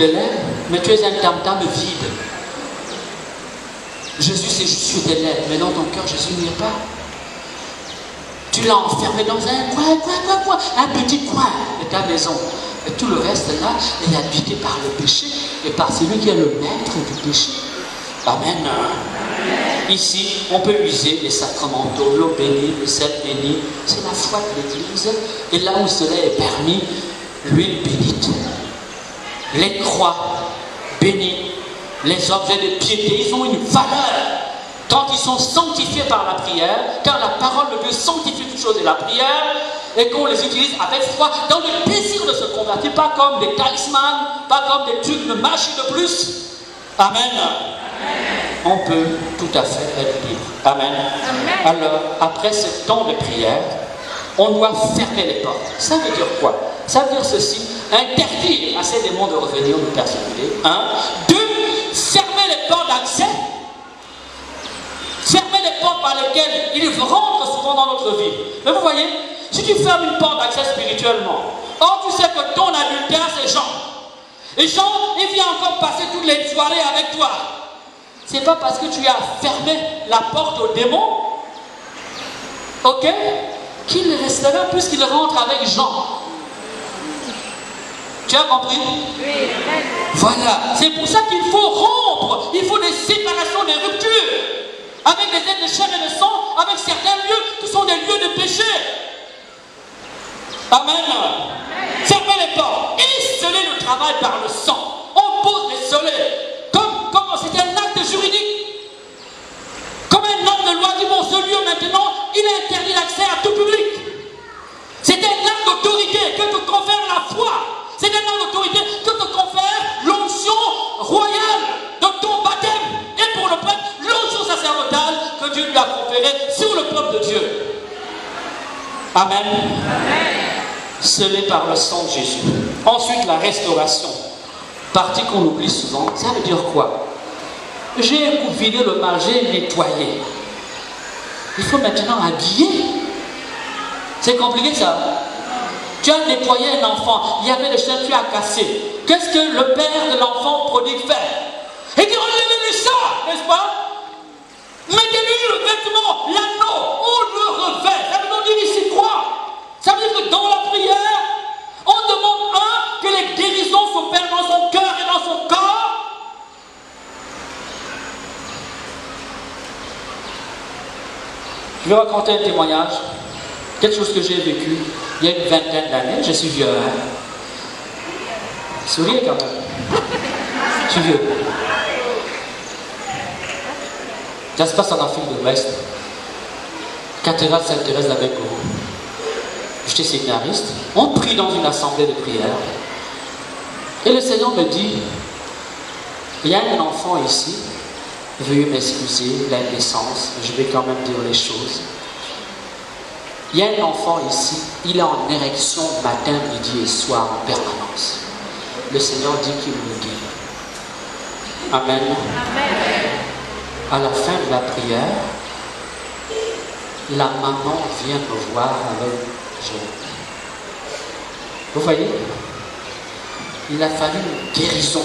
les lèvres, mais tu es un tam-tam vide. Jésus c'est juste sur tes lèvres, mais dans ton cœur, Jésus n'y est pas. Tu l'as enfermé dans un coin, un petit coin de ta maison. Et tout le reste là est habité par le péché et par celui qui est le maître du péché. Amen. Ici, on peut user les sacramentaux, l'eau bénie, le sel béni. C'est la foi de l'Église. Et là où cela est permis, l'huile bénite, les croix bénies, les objets de piété, ils ont une valeur. Quand ils sont sanctifiés par la prière, car la parole de Dieu sanctifie toutes choses et la prière, et qu'on les utilise avec foi dans le désir de se convertir, pas comme des talismans, pas comme des trucs de machines de plus. Amen. On peut tout à fait être libre. Amen. Alors, après ce temps de prière, on doit fermer les portes. Ça veut dire quoi? Ça veut dire ceci: interdire à ces démons de revenir nous persécuter. 1. 2. Fermer les portes d'accès. Fermer les portes par lesquelles ils rentrent souvent dans notre vie. Mais vous voyez, si tu fermes une porte d'accès spirituellement, or tu sais que ton adultère c'est Jean. Et Jean, il vient encore passer toutes les soirées avec toi. C'est pas parce que tu as fermé la porte aux démons, ok, qu'il restera puisqu'il rentre avec Jean. Tu as compris? Oui. Voilà. C'est pour ça qu'il faut rompre. Il faut des séparations, des ruptures. Avec des êtres de chair et de sang, avec certains lieux qui sont des lieux de péché. Amen. Fermez les portes. Et sceller le travail par le sang. On pose les scellés. Comme c'est un acte juridique. Comme un homme de loi dit, bon, ce lieu maintenant, il est interdit l'accès à tout public. C'est un acte d'autorité que te confère la foi. C'est un acte d'autorité que te confère l'onction royale de ton baptême. Et pour le prêtre, l'onction sacerdotale que Dieu lui a conférée sur le peuple de Dieu. Amen. Amen. Scellé par le sang de Jésus. Ensuite, la restauration. Partie qu'on oublie souvent. Ça veut dire quoi? J'ai vidé le mal, j'ai nettoyé. Il faut maintenant habiller. C'est compliqué ça. Tu as nettoyé un enfant, il y avait des chaînes, tu as cassé. Qu'est-ce que le père de l'enfant prodigue fait? Il dit enlevez-lui ça, n'est-ce pas? Mettez-lui le vêtement, l'anneau, on le revêt. Ça veut dire ici quoi? Ça veut dire que dans la prière, on demande que les guérisons s'opèrent dans son cœur et dans son corps. Je vais raconter un témoignage, quelque chose que j'ai vécu il y a une vingtaine d'années. Je suis vieux, hein? Souriez quand même. Je suis vieux. Ça se passe en Afrique de l'Ouest. Cathédrale Sainte-Thérèse d'Abego. J'étais séminariste. On prie dans une assemblée de prière. Et le Seigneur me dit, il y a un enfant ici. Veuillez m'excuser, la naissance, je vais quand même dire les choses. Il y a un enfant ici, il est en érection matin, midi et soir en permanence. Le Seigneur dit qu'il me guérit. Amen. Amen. À la fin de la prière, la maman vient me voir avec Jésus. Vous voyez, il a fallu une guérison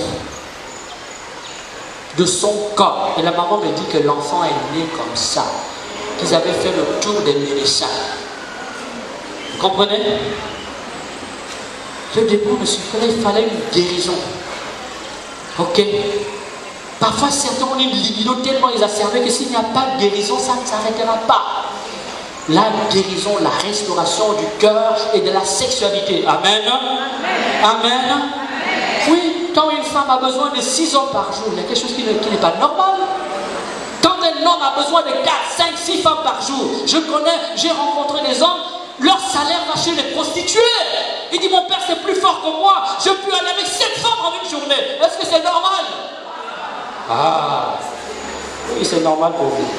de son corps. Et la maman me dit que l'enfant est né comme ça, qu'ils avaient fait le tour des médecins. Vous comprenez? Le démon me suffisait, il fallait une guérison. Ok? Parfois, certains ont une libido tellement exacerbée que s'il n'y a pas de guérison, ça ne s'arrêtera pas. La guérison, la restauration du cœur et de la sexualité. Amen. Amen. Amen. Oui, quand une femme a besoin de 6 hommes par jour, il y a quelque chose qui n'est pas normal. Quand un homme a besoin de 4, 5, 6 femmes par jour, j'ai rencontré des hommes, leur salaire va chez les prostituées. Il dit, mon père c'est plus fort que moi, je peux aller avec 7 femmes en une journée. Est-ce que c'est normal? Ah, oui, c'est normal pour vous.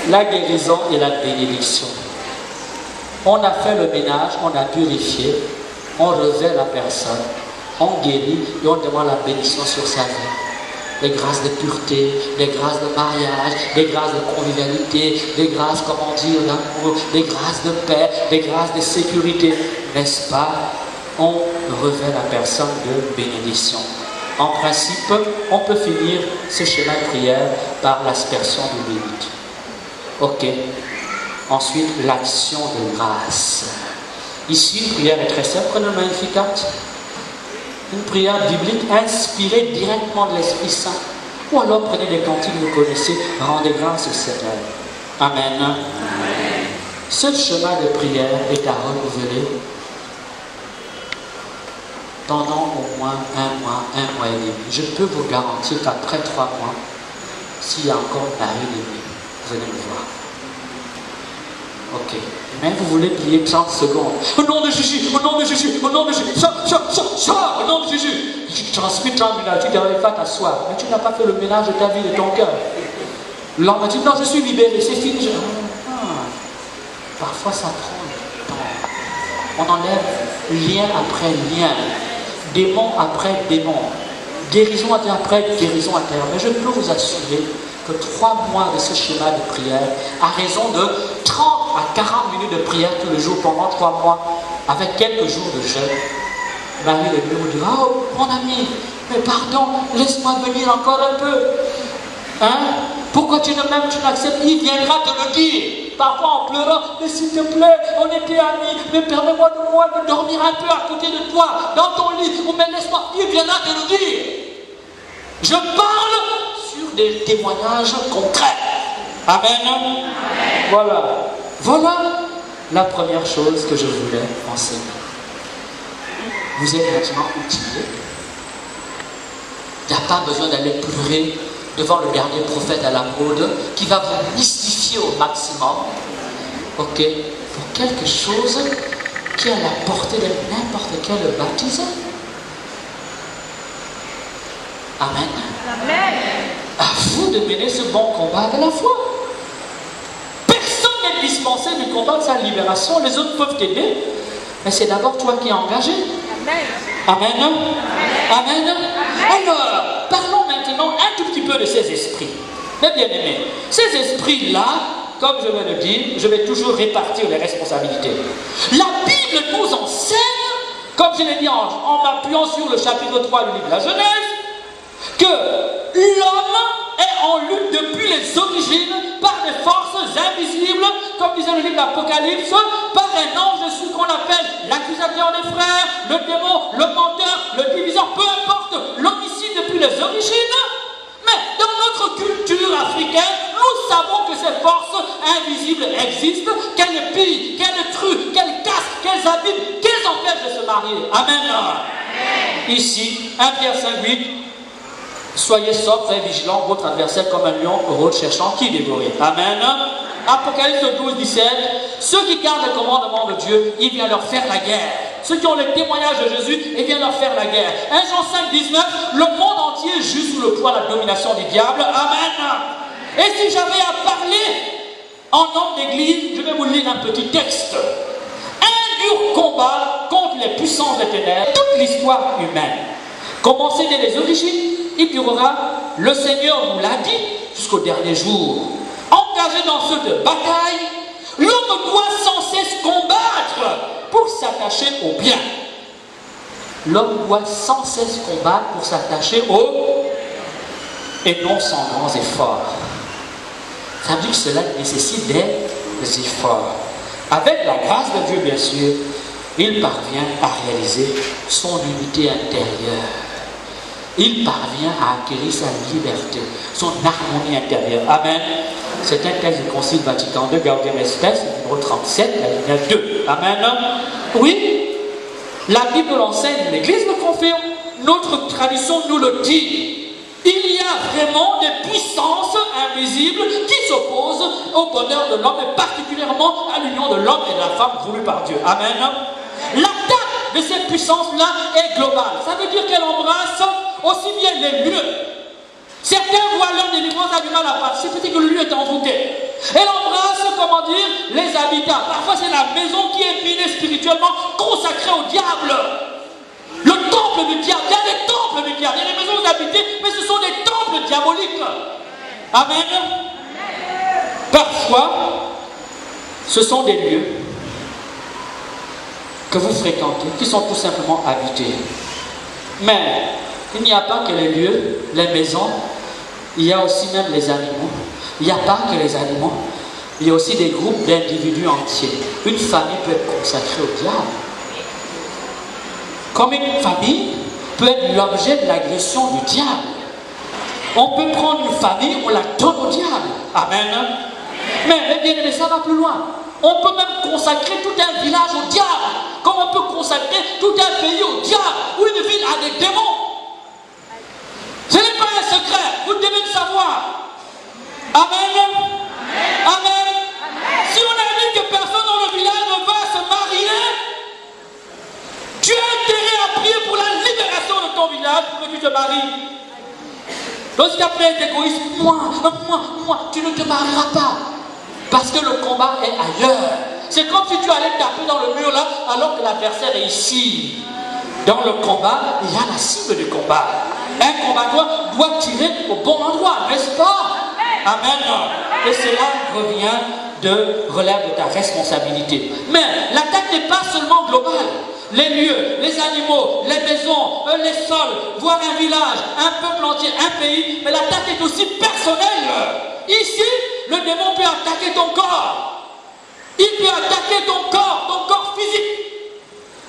La guérison et la bénédiction. On a fait le ménage, on a purifié, on revêt la personne, on guérit et on demande la bénédiction sur sa vie. les grâces de pureté, les grâces de mariage, les grâces de convivialité, les grâces, comment dire, d'amour, les grâces de paix, les grâces de sécurité. N'est-ce pas? On revêt la personne de bénédiction. En principe, on peut finir ce schéma de prière par l'aspersion de l'huile. Ok. Ensuite, l'action de grâce. Ici, une prière est très simple. Prenez le Magnificat. Une prière biblique inspirée directement de l'Esprit Saint. Ou alors prenez les cantiques que vous connaissez, rendez grâce au Seigneur. Amen. Amen. Ce chemin de prière est à renouveler pendant au moins un mois et demi. Je peux vous garantir qu'après 3 mois, s'il y a encore une marée de nuit, vous allez me voir. Ok. Mais vous voulez prier 30 secondes. Au nom de Jésus, au nom de Jésus, au nom de Jésus, sors, au nom de Jésus. Tu transpires 30 minutes, tu n'arrives pas à t'asseoir. Mais tu n'as pas fait le ménage de ta vie, de ton cœur. L'homme a dit, non, je suis libéré, c'est fini. Parfois ça prend du temps. On enlève lien après lien, démon après démon, guérison après guérison intérieure. Mais je peux vous assurer que 3 mois de ce schéma de prière, à raison de 30 à 40 minutes de prière tous les jours pendant 3 mois, avec quelques jours de jeûne, Marie de Dieu me dit, oh mon ami, mais pardon, laisse-moi venir encore un peu. Hein? Pourquoi tu m'aimes, tu n'acceptes? Il viendra te le dire. Parfois en pleurant, mais s'il te plaît, on était amis, mais permets-moi de dormir un peu à côté de toi, dans ton lit, ou mais laisse-moi, il viendra te le dire. Je parle sur des témoignages concrets. Amen. Amen. Voilà la première chose que je voulais enseigner. Vous êtes maintenant outillés. Il n'y a pas besoin d'aller pleurer devant le dernier prophète à la mode qui va vous mystifier au maximum. Ok, pour quelque chose qui est à la portée de n'importe quel baptisé. Amen. Amen. À vous de mener ce bon combat de la foi. Personne n'est dispensé du combat de sa libération. Les autres peuvent t'aider, mais c'est d'abord toi qui es engagé. Amen. Amen. Amen. Amen. Alors, parlons maintenant un tout petit peu de ces esprits. Mes bien-aimés, ces esprits-là, comme je vais le dire, je vais toujours répartir les responsabilités. La Bible nous enseigne, comme je l'ai dit en m'appuyant sur le chapitre 3 du livre de la Genèse, que l'homme est en lutte depuis les origines par des forces invisibles, comme disait le livre d'Apocalypse, par un ange dessus qu'on appelle l'accusateur des frères, le démon, le menteur, le diviseur, peu importe, l'homicide depuis les origines. Mais dans notre culture africaine, nous savons que ces forces invisibles existent, qu'elles pillent, qu'elles truent, qu'elles cassent, qu'elles abîment, qu'elles empêchent de se marier. Amen. Ici, 1 Pierre 5:8. Soyez sobres, soyez vigilants, votre adversaire comme un lion rôde cherchant qui dévorer. Amen. Apocalypse 12:17. Ceux qui gardent le commandement de Dieu, il vient leur faire la guerre. Ceux qui ont le témoignage de Jésus, il vient leur faire la guerre. 1 Jean 5:19. Le monde entier joue sous le poids de la domination du diable. Amen. Et si j'avais à parler en homme d'église, je vais vous lire un petit texte. Un dur combat contre les puissances des ténèbres, toute l'histoire humaine. Commencé dès les origines, il durera, le Seigneur nous l'a dit, jusqu'au dernier jour. Engagé dans cette bataille, l'homme doit sans cesse combattre pour s'attacher au bien. L'homme doit sans cesse combattre pour s'attacher au et non sans grands efforts. Ça veut dire que cela nécessite des efforts. Avec la grâce de Dieu, bien sûr, il parvient à réaliser son unité intérieure. Il parvient à acquérir sa liberté, son harmonie intérieure. Amen. C'est un texte du Concile Vatican II, Gaudium et Spes, numéro 37, la ligne 2. Amen. Oui, la Bible l'enseigne, l'Église le confirme, notre tradition nous le dit. Il y a vraiment des puissances invisibles qui s'opposent au bonheur de l'homme et particulièrement à l'union de l'homme et de la femme voulue par Dieu. Amen. L'attaque de cette puissance-là est globale. Ça veut dire qu'elle embrasse aussi bien les lieux. Certains voient l'homme des délivrance a du mal à participer, c'est que le lieu est envoûté. Elle embrasse, comment dire, les habitants. Parfois c'est la maison qui est minée spirituellement, consacrée au diable. Le temple du diable, il y a des temples du diable. Il y a des maisons habitées, mais ce sont des temples centre diabolique. Amen. Parfois, ce sont des lieux que vous fréquentez, qui sont tout simplement habités. Mais il n'y a pas que les lieux, les maisons, il y a aussi même les animaux. Il n'y a pas que les animaux, il y a aussi des groupes d'individus entiers. Une famille peut être consacrée au diable. Comme une famille peut être l'objet de l'agression du diable. On peut prendre une famille, on la donne au diable. Amen. Mais bien aimé, ça va plus loin. On peut même consacrer tout un village au diable, comme on peut consacrer tout un pays au diable, ou une ville à des démons. Ce n'est pas un secret, vous devez le savoir. Amen. Amen. Si on a dit que personne dans le village ne va se marier, tu as intérêt à prier pour la libération de ton village pour que tu te maries. Lorsqu'après tu es égoïste, moi, tu ne te marieras pas. Parce que le combat est ailleurs. C'est comme si tu allais taper dans le mur là, alors que l'adversaire est ici. Dans le combat, il y a la cible du combat. Un combattant doit tirer au bon endroit, n'est-ce pas? Amen. Et cela relève de ta responsabilité. Mais l'attaque n'est pas seulement globale. Les lieux, les animaux, les maisons, les sols, voire un village, un peuple entier, un pays, mais l'attaque est aussi personnelle. Ici, le démon peut attaquer ton corps. Il peut attaquer ton corps physique.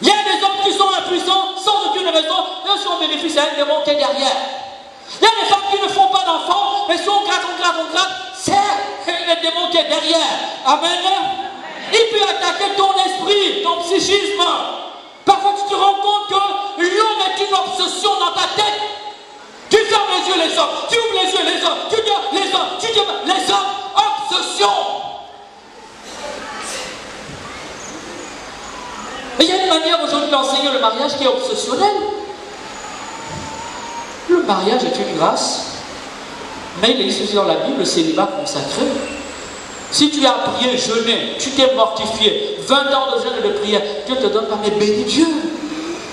Il y a des hommes qui sont impuissants, sans aucune raison, et si on bénéficie à un démon qui est derrière. Il y a des femmes qui ne font pas d'enfants, mais si on gratte, c'est le démon qui est derrière. Amen. Il peut attaquer ton esprit, ton psychisme. Parfois tu te rends compte que l'homme est une obsession dans ta tête. Tu fermes les yeux les hommes, tu ouvres les yeux les hommes, tu dis les hommes, tu dis les hommes, obsession. Et il y a une manière aujourd'hui d'enseigner le mariage qui est obsessionnelle. Le mariage est une grâce, mais il est ici dans la Bible, le célibat consacré. Si tu as prié, jeûné, tu t'es mortifié, 20 ans de jeûne et de prière, Dieu te donne pas, mais bénis Dieu.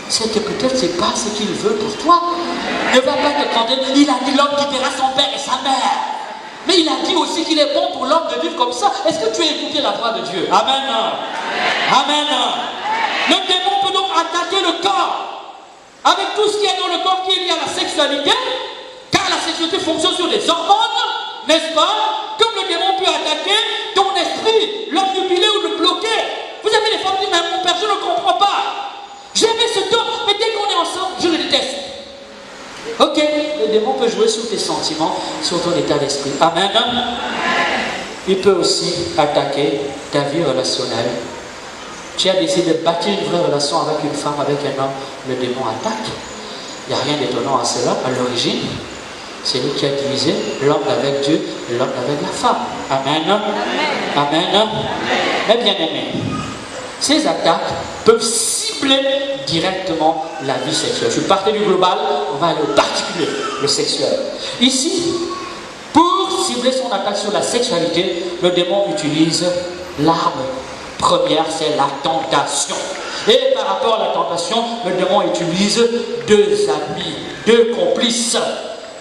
C'est que peut-être c'est pas ce qu'il veut pour toi. Ne va pas te condamner. Il a dit l'homme quittera son père et sa mère. Mais il a dit aussi qu'il est bon pour l'homme de vivre comme ça. Est-ce que tu as écouté la voix de Dieu? Amen. Amen. Le démon peut donc attaquer le corps. Avec tout ce qui est dans le corps qui est lié à la sexualité, car la sexualité fonctionne sur des hormones, n'est-ce pas? Comme le démon peut attaquer ton esprit, l'obnubiler ou le bloquer. Vous avez des femmes qui disent, mais mon père, je ne comprends pas. J'aimais cet homme, mais dès qu'on est ensemble, je le déteste. Ok, le démon peut jouer sur tes sentiments, sur ton état d'esprit. Amen. Il peut aussi attaquer ta vie relationnelle. Tu as décidé de bâtir une vraie relation avec une femme, avec un homme, le démon attaque. Il n'y a rien d'étonnant à cela. À l'origine, c'est lui qui a divisé l'homme avec Dieu et l'homme avec la femme. Amen. Amen. Amen. Mais bien aimé, ces attaques peuvent cibler directement la vie sexuelle. Je suis parti du global, on va aller au particulier, le sexuel. Ici, pour cibler son attaque sur la sexualité, le démon utilise l'arme première, c'est la tentation. Et par rapport à la tentation, le démon utilise deux amis, deux complices,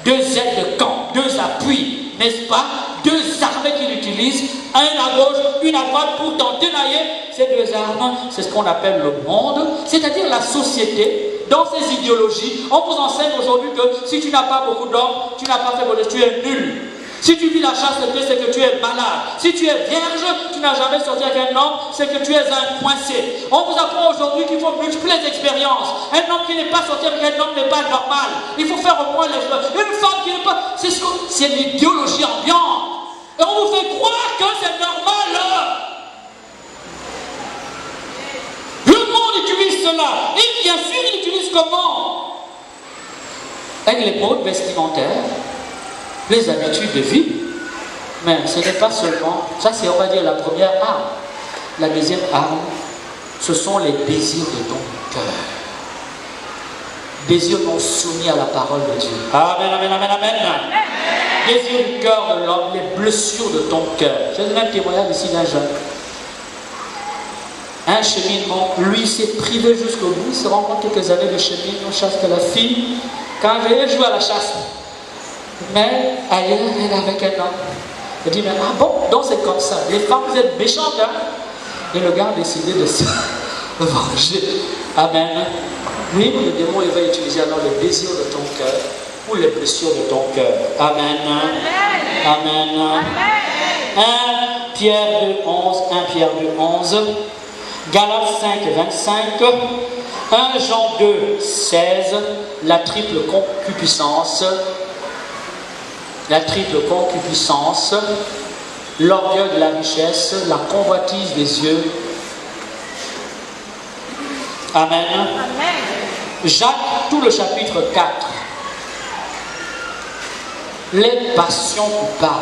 deux aides de camp, deux appuis, n'est-ce pas? Deux armées qu'il utilise, un à gauche, une à droite pour t'entenailler. Ces deux armes, c'est ce qu'on appelle le monde, c'est-à-dire la société. Dans ses idéologies, on vous enseigne aujourd'hui que si tu n'as pas beaucoup d'hommes, tu n'as pas fait bonheur, tu es nul. Si tu vis la chasse de Dieu, c'est que tu es malade. Si tu es vierge, tu n'as jamais sorti avec un homme, c'est que tu es un coincé. On vous apprend aujourd'hui qu'il faut multiplier les expériences. Un homme qui n'est pas sorti avec un homme n'est pas normal. Il faut faire au moins les choses. Une femme qui n'est pas... C'est l'idéologie ambiante. Et on vous fait croire que c'est normal. Le monde utilise cela. Et bien sûr, il utilise comment? Avec les modes vestimentaires, les habitudes de vie. Mais ce n'est pas seulement, ça c'est, on va dire, la première arme. La deuxième arme, ce sont les désirs de ton cœur. Désirs non soumis à la parole de Dieu. Amen, amen, amen, amen. Désirs du cœur de l'homme, les blessures de ton cœur. J'ai un témoignage ici d'un jeune. Un cheminement, lui s'est privé jusqu'au bout, il se rend compte quelques années de cheminement, chasse que la fille. Quand j'ai joué à la chasse, Mais ailleurs, elle est avec un homme. Elle dit, mais ah bon, donc c'est comme ça. Les femmes, vous êtes méchantes, hein? Et le gars a décidé de se venger. Amen. Oui, le démon, il va utiliser alors le désir de ton cœur ou les blessures de ton cœur. Amen. Amen. Amen. 1 Pierre 2,11, 1 Pierre 2,11, Galates 5, 25, 1 Jean 2, 16, la triple concupiscence, l'orgueil de la richesse, la convoitise des yeux. Amen. Amen. Jacques, tout le chapitre 4. Les passions coupables,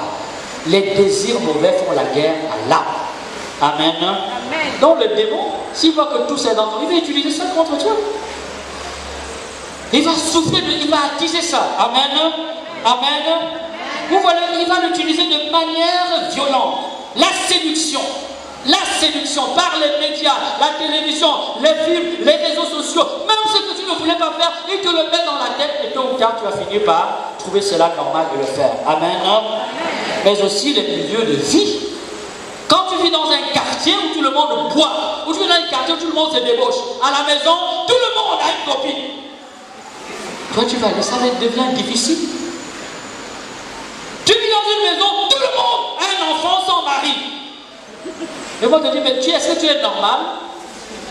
les désirs mauvais font la guerre à l'âme. Amen. Amen. Donc le démon, s'il voit que tout c'est dans toi, il va utiliser ça contre toi. Il va souffler, il va attiser ça. Amen. Amen. Vous voyez, il va l'utiliser de manière violente. La séduction par les médias, la télévision, les films, les réseaux sociaux, même ce que tu ne voulais pas faire, il te le met dans la tête et tôt ou tard tu vas finir par trouver cela normal de le faire. Amen. Mais aussi les milieux de vie. Quand tu vis dans un quartier où tout le monde boit, où tu vis dans un quartier où tout le monde se débauche, à la maison, tout le monde a une copine. Toi tu vas aller, ça devient difficile. Tu vis dans une maison, tout le monde a un enfant sans mari. Et moi, je te dis, mais est-ce que tu es normal?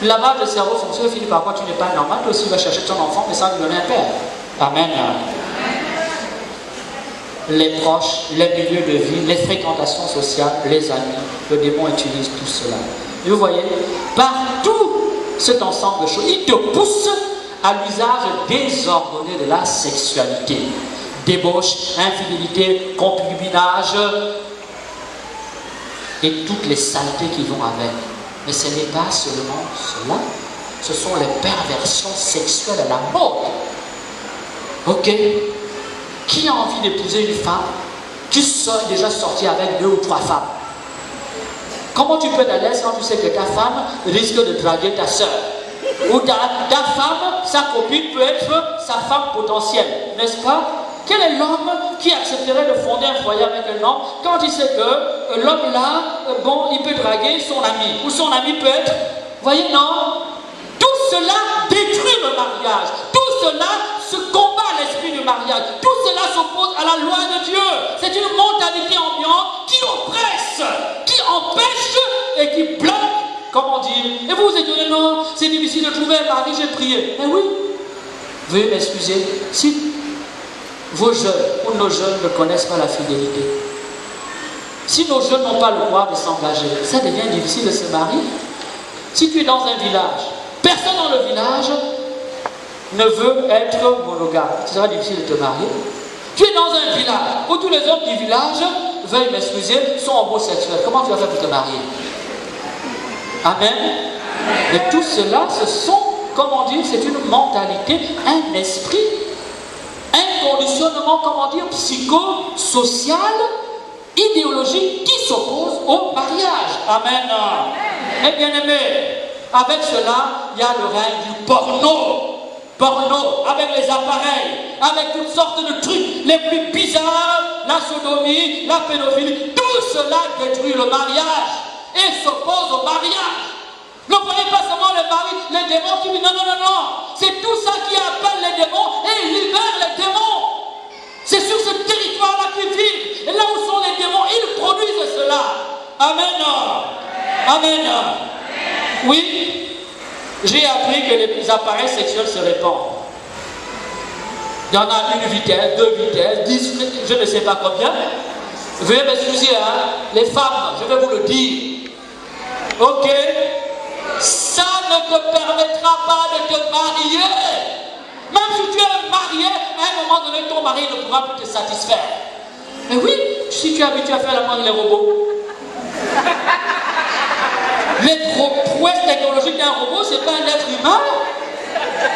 Le lavage de cerveau fonctionne, finit par quoi tu n'es pas normal. Toi aussi, vas chercher ton enfant, mais sans lui donner un père. Amen. Les proches, les milieux de vie, les fréquentations sociales, les amis, le démon utilise tout cela. Et vous voyez, par tout cet ensemble de choses, il te pousse à l'usage désordonné de la sexualité. Débauche, infidélité, concubinage, et toutes les saletés qui vont avec. Mais ce n'est pas seulement cela, ce sont les perversions sexuelles à la mode. Ok? Qui a envie d'épouser une femme qui est déjà sorti avec 2 ou 3 femmes? Comment tu peux être à l'aise quand tu sais que ta femme risque de draguer ta soeur? Ou ta femme, sa copine peut être sa femme potentielle, n'est-ce pas? Quel est l'homme qui accepterait de fonder un foyer avec un homme quand il sait que l'homme là, bon, il peut draguer son ami, ou son ami peut être, voyez, non? Tout cela détruit le mariage, tout cela se combat à l'esprit du mariage, tout cela s'oppose à la loi de Dieu. C'est une mentalité ambiante qui oppresse, qui empêche et qui bloque, comment dire. Et vous vous étonnez, non, c'est difficile de trouver un mari, j'ai prié. Mais oui, veuillez m'excuser, si vos jeunes ou nos jeunes ne connaissent pas la fidélité, si nos jeunes n'ont pas le droit de s'engager, ça devient difficile de se marier. Si tu es dans un village, personne dans le village ne veut être monogame, ce sera difficile de te marier. Tu es dans un village où tous les hommes du village, veuillez m'excuser, sont homosexuels. Comment tu vas faire pour te marier? Amen. Et tout cela, ce sont, comment dire, c'est une mentalité, un esprit, un conditionnement, comment dire, psychosocial, idéologique qui s'oppose au mariage. Amen. Et bien aimé, avec cela, il y a le règne du porno, avec les appareils, avec toutes sortes de trucs les plus bizarres, la sodomie, la pédophilie, tout cela détruit le mariage et s'oppose au mariage. Ne prenez pas seulement le mari, les démons qui disent non, non, non, non, c'est tout ça qui appelle les démons et libère les démons. C'est sur ce territoire-là qu'ils vivent. Et là où sont les démons, ils produisent cela. Amen. Amen. Oui, j'ai appris que les appareils sexuels se répandent. Il y en a 1 vitesse, 2 vitesses, 10, je ne sais pas combien. Veuillez m'excuser, hein, les femmes, je vais vous le dire. Ok? Ça ne te permettra pas de te marier. Même si tu es marié, à un moment donné, ton mari ne pourra plus te satisfaire. Mais oui, si tu es habitué à faire l'amour avec les robots. Les prouesses technologiques d'un robot, ce n'est pas un être humain.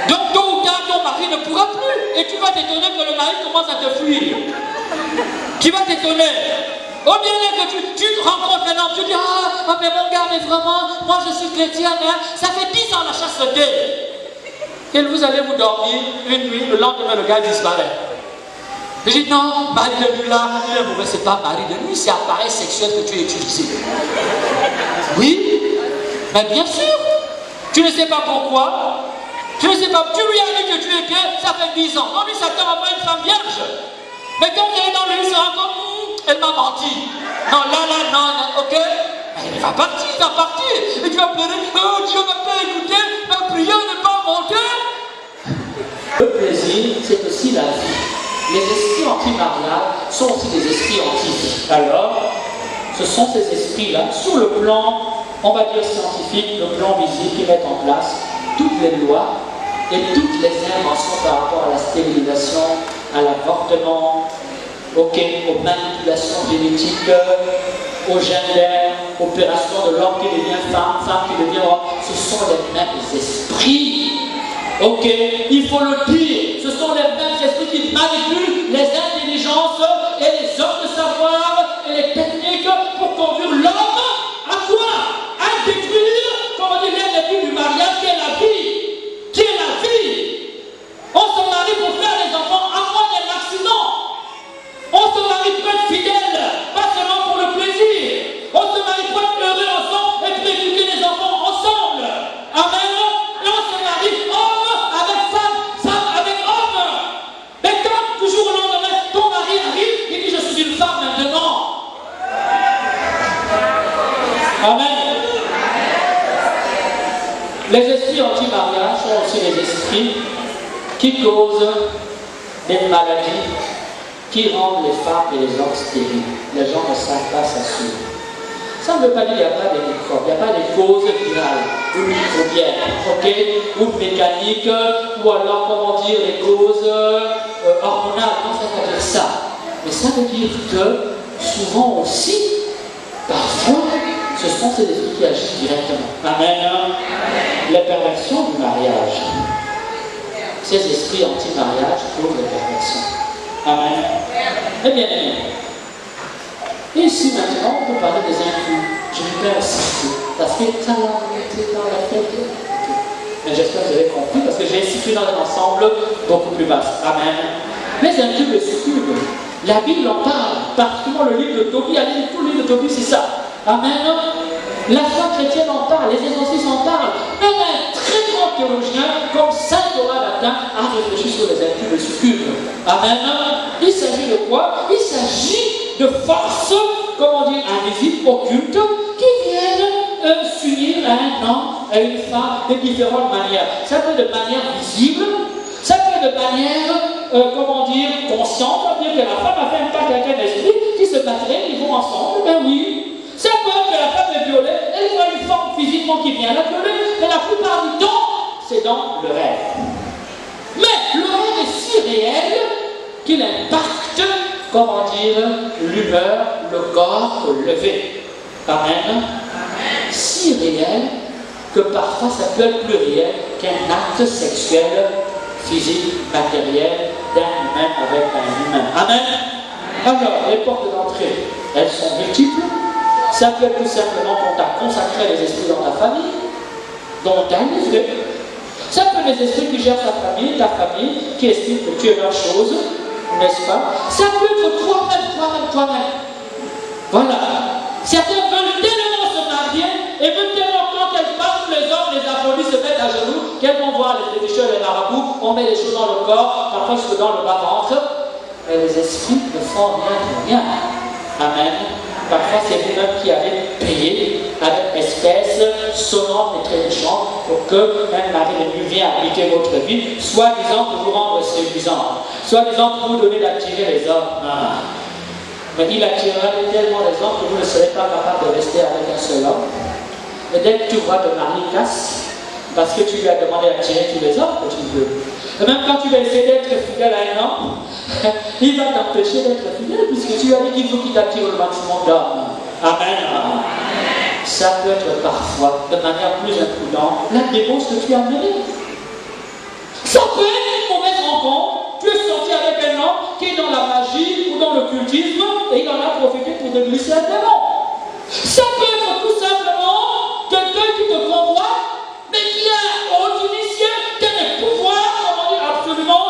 Donc tôt ou tard, ton mari ne pourra plus. Et tu vas t'étonner que le mari commence à te fuir. Tu vas t'étonner. Au bien que tu rencontres un homme, tu dis ah mais mon gars, mais vraiment, moi je suis chrétienne, hein, ça fait 10 ans la chasteté. Et vous allez vous dormir une nuit, le lendemain le gars disparaît. Je dis non, Marie de nuit là, c'est pas Marie de nuit, c'est appareil sexuel que tu as utilisé. Oui, mais bien sûr. Tu ne sais pas pourquoi. Tu ne sais pas, tu lui as dit que tu es gay, ça fait 10 ans. On lui s'attend à voir une femme vierge. Mais quand elle est dans le lit, elle m'a menti. Non, là, non, ok. Il va partir. Et tu vas pleurer, oh Dieu m'a pas écouté, ma prière n'est pas montée. Le plaisir, c'est aussi la vie. Les esprits anti-mariage sont aussi des esprits anti-vie. Alors, ce sont ces esprits-là, sur le plan, on va dire scientifique, le plan visible, qui mettent en place toutes les lois et toutes les inventions par rapport à la stérilisation, à l'avortement, aux manipulations génétiques, au gender, opération de l'homme qui devient femme, femme qui devient homme. Ce sont les mêmes esprits. Ok, il faut le dire, ce sont les mêmes esprits qui manipulent les intelligences et les hommes de savoir et les techniques pour conduire l'homme à quoi? À détruire, comment dire, l'ennemi du mariage qui est la vie. Qui est la vie. On se marie pour faire des enfants à moins d'un accident. On se marie pour être fidèle, pas seulement pour le plaisir. On se marie pour être heureux ensemble et pour éduquer les enfants ensemble. Amen. Et on se marie homme avec femme, femme avec homme. Mais quand, du jour au lendemain, ton mari arrive, il dit je suis une femme maintenant. Amen. Les esprits anti-mariage sont aussi les esprits qui causent des maladies qui rendent les femmes et les hommes stériles. Les gens ne savent pas s'assurer. Ça ne veut pas dire qu'il n'y a pas de microbes, il n'y a pas de causes virales ou microbiennes, ou mécaniques, ou alors, comment dire, les causes hormonales. Non, ça ne veut pas dire ça. Mais ça veut dire que souvent aussi, parfois, ce sont ces esprits qui agissent directement. Amen. Les perversions du mariage. Ces esprits anti-mariage causent les perversions. Amen. Eh bien, ici maintenant, on peut parler des inclus. Je ne vais pas insister, parce que ça l'a été dans la tête. Mais j'espère que vous avez compris, parce que j'ai situé dans un ensemble beaucoup plus vaste. Amen. Les inclus et succubes, la Bible en parle, particulièrement le livre de Tobie. Allez, tout le livre de Tobie, c'est ça. Amen. La foi chrétienne en parle, les exorcistes en parlent. Même un très grand théologien comme Saint Thomas d'Aquin a réfléchi sur les incubes et succubes. Amen. Il s'agit de quoi? Il s'agit de forces, comment dire, invisibles, occultes, qui viennent s'unir à un homme, à une femme, de différentes manières. Ça peut être de manière visible, ça peut être de manière, comment dire, consciente, on va dire que la femme a fait un pacte avec un esprit, qui se battrait, ils vont ensemble, ben oui. Ça peut être que la femme est violée, elle voit une femme physiquement qui vient la violer, mais la plupart du temps, c'est dans le rêve. Mais le rêve est si réel qu'il impacte, comment dire, l'humeur, le corps levé. Amen. Si réel que parfois ça peut être plus réel qu'un acte sexuel, physique, matériel d'un humain avec un humain. Amen. Alors, les portes d'entrée, elles sont multiples. Ça peut être tout simplement qu'on t'a consacré les esprits dans ta famille, dont tu as livré. Ça peut être les esprits qui gèrent ta famille, qui estiment que tu es leur chose, n'est-ce pas? Ça peut être toi-même. Voilà. Certains veulent tellement se marier et veulent tellement quand elles passent, les hommes les applaudissent, se mettent à genoux, qu'elles vont voir les féticheurs et les marabouts, on met les choses dans le corps, parfois jusque dans le bas-ventre, et les esprits ne font rien. Amen. Parfois, c'est vous-même qui avez payé avec espèces sonnantes et trébuchantes pour qu'un mari de nuit vienne habiter votre vie, soi-disant pour vous rendre séduisant, soi-disant pour vous donner d'attirer les hommes. Mais il attirera tellement les hommes que vous ne serez pas capable de rester avec un seul homme. Et dès que tu vois ton mari casse, parce que tu lui as demandé d'attirer tous les hommes que tu veux. Et même quand tu vas essayer d'être fidèle à un homme, il va t'empêcher d'être fidèle puisque tu as dit qu'il faut qu'il t'attire le maximum d'hommes. Amen. Ça peut être parfois, de manière plus imprudente, la dépense que tu as menée. Ça peut être une mauvaise rencontre. Tu es sorti avec un homme qui est dans la magie ou dans l'occultisme et il en a profité pour te glisser un démon. Ça peut être tout simplement quelqu'un qui te convoite, mais qui a haut initié, qui a des pouvoirs, comment dire, absolument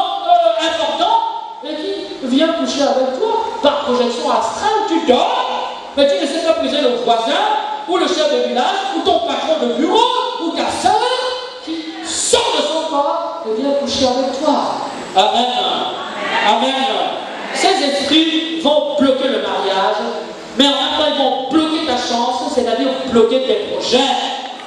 importants, et qui viens coucher avec toi. Par projection astrale, tu dors, mais tu ne sais pas briser le voisin, ou le chef de village, ou ton patron de bureau, ou ta sœur, qui sort de son corps et vient coucher avec toi. Amen. Amen. Ces esprits vont bloquer le mariage, mais en même temps, ils vont bloquer ta chance, c'est-à-dire bloquer tes projets.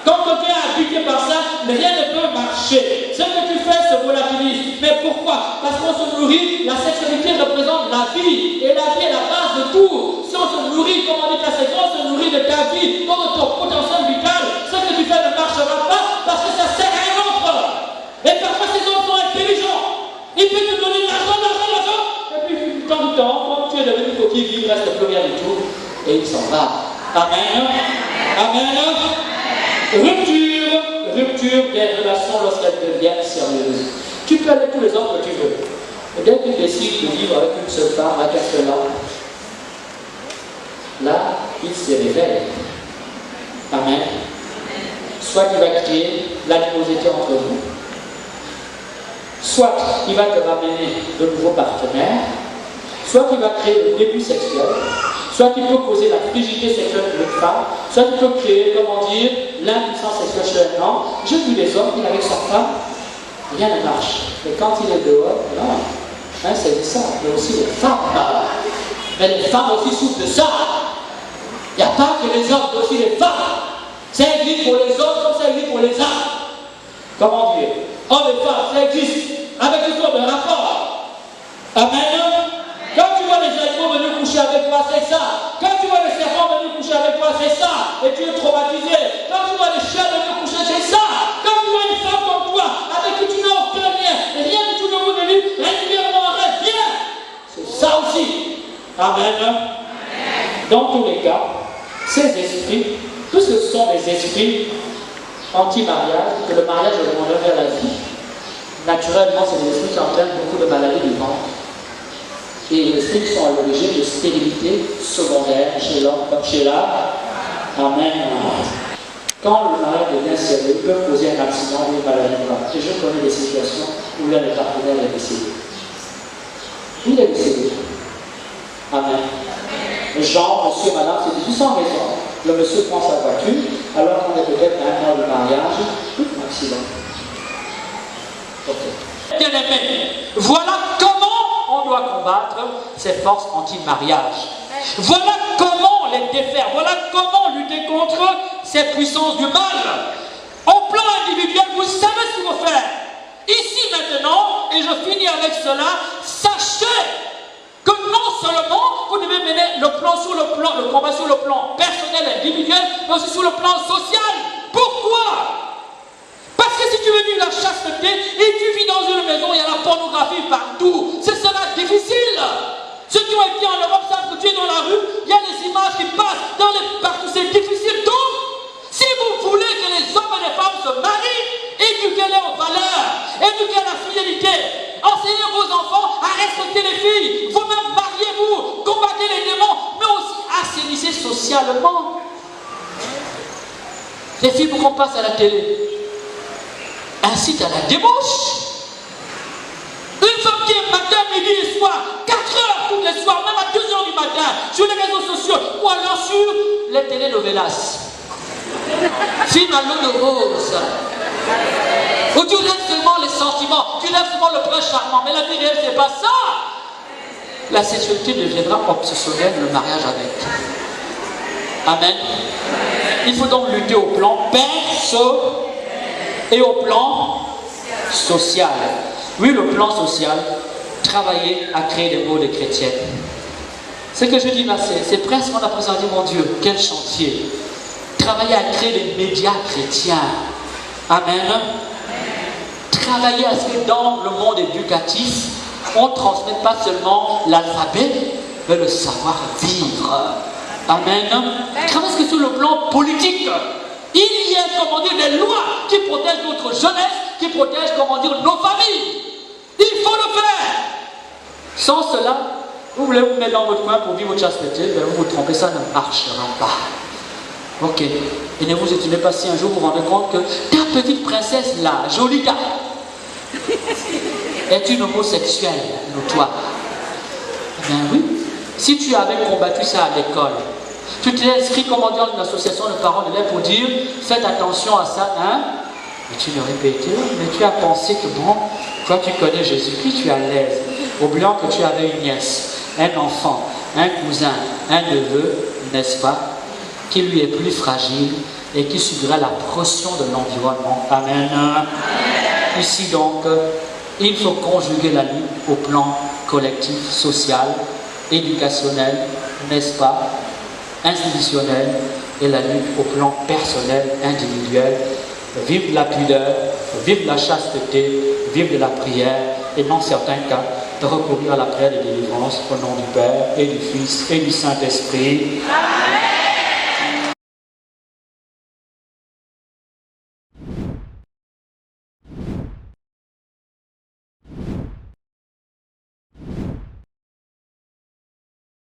Quand quelqu'un est habité par ça, rien ne peut marcher. Ce que tu fais se volatilise. Mais pourquoi? Parce qu'on se nourrit, la sexualité représente la vie. Et la vie est la base de tout. Si on se nourrit, comme on dit la séquence, on se nourrit de ta vie, donc de ton potentiel vital, ce que tu fais ne marchera pas parce que ça sert à un autre. Et parfois, ces hommes sont intelligents. Ils peuvent te donner de l'argent. Et puis, du temps, quand tu es devenu coquille, il ne reste plus rien du tout. Et il s'en va. Amen. Amen. Rupture des relations lorsqu'elles deviennent sérieuses. Tu peux aller tous les hommes que tu veux. Et dès que tu décides de vivre avec une seule femme, avec un seul homme, là, il se réveille. Amen. Soit il va créer l'animosité entre vous, soit il va te ramener de nouveaux partenaires, soit il va créer le début sexuel, soit il peut causer la frigidité sexuelle de une femme, soit il peut créer, comment dire, l'impuissance sexuelle chez un homme. Je dis des hommes, il est avec sa femme, rien ne marche. Mais quand il est dehors, non, hein, c'est ça, mais aussi les femmes. Mais les femmes aussi souffrent de ça. Il n'y a pas que les hommes, mais aussi les femmes. Ça existe pour les hommes comme ça existe pour les hommes. Comment dire? Hommes et femmes, ça existe avec une sorte de rapport. Amen. Quand tu vois les animaux venir coucher avec toi, c'est ça. Quand tu vois les serpents venir coucher avec toi, c'est ça. Et tu es traumatisé. Quand tu vois les chiens venir coucher, c'est ça. Quand tu vois une femme comme toi, avec qui tu n'as aucun lien, et rien du tout ne vous délivre, régulièrement, rien. C'est ça aussi. Amen. Dans tous les cas, ces esprits, puisque ce sont des esprits anti-mariage, que le mariage est demandé vers la vie, naturellement, c'est des esprits qui entraînent beaucoup de maladies du ventre. Et les esprits qui sont à l'origine de stérilité secondaire chez l'homme comme chez l'âme. Amen. Quand le mariage devient sérieux, il peut causer un accident ou une maladie grave. Et je connais des situations où l'un des partenaires est décédé. Il est décédé. Amen. Jean, monsieur, madame, c'est dit sans raison. Le monsieur prend sa voiture, alors qu'on est peut-être à un an de mariage, un accident. Ok. Bien-aimés, voilà comment on doit combattre ces forces anti-mariage. Voilà comment les défaire. Voilà comment lutter contre ces puissances du mal. Au plan individuel, vous savez ce qu'il faut faire. Ici maintenant, et je finis avec cela, sachez que non seulement vous devez mener le combat sur le plan personnel, individuel, mais aussi sur le plan social. Pourquoi? Parce que si tu veux vivre la chasteté et tu vis dans une maison, il y a la pornographie partout, ce sera difficile. Ceux qui ont été en Europe savent que tu es dans la rue, il y a des images qui passent partout, c'est difficile. Donc, si vous voulez que les hommes et les femmes se marient, éduquez-les aux valeurs, éduquez la fidélité, enseignez vos enfants à respecter les filles, vous-même mariez-vous, combattez les démons, mais aussi assainissez socialement. Les films qu'on passe à la télé incitent à la débauche. Une femme qui est matin, midi et soir, 4 heures tous les soirs, même à 2 heures du matin, sur les réseaux sociaux, ou alors sur les télénovelas. Film à l'eau de rose. Où tu lèves seulement les sentiments, tu lèves seulement le prince charmant, mais la vie réelle, c'est pas ça. La sexualité deviendra obsessionnelle, le mariage avec. Amen. Il faut donc lutter au plan perso et au plan social. Oui, le plan social, travailler à créer des modes chrétiens. Ce que je dis là, c'est presque, on a présenté, mon Dieu, quel chantier. Travailler à créer des médias chrétiens. Amen. Travailler à ce que dans le monde éducatif, on ne transmette pas seulement l'alphabet, mais le savoir-vivre. Amen. Travailler à ce que sur le plan politique, il y a, comment dire, des lois qui protègent notre jeunesse, qui protègent, comment dire, nos familles. Il faut le faire. Sans cela, vous voulez vous mettre dans votre coin pour vivre votre chasteté, mais vous vous trompez, ça ne marchera pas. Ok. Et ne vous étonnez pas si un jour vous vous rendez compte que ta petite princesse là, jolie gars, est une homosexuelle notoire. Ben oui. Si tu avais combattu ça à l'école, tu t'es inscrit comme on dit dans une association de parents d'élèves pour dire faites attention à ça, hein? Mais tu l'aurais répété, mais tu as pensé que bon, toi tu connais Jésus-Christ, tu es à l'aise. Oubliant que tu avais une nièce, un enfant, un cousin, un neveu, n'est-ce pas, qui lui est plus fragile et qui subira la pression de l'environnement. Amen. Ici donc, il faut conjuguer la lutte au plan collectif, social, éducationnel, n'est-ce pas, institutionnel, et la lutte au plan personnel, individuel. Vive la pudeur, vive la chasteté, vive de la prière, et dans certains cas, de recourir à la prière de délivrance au nom du Père et du Fils et du Saint-Esprit. Amen.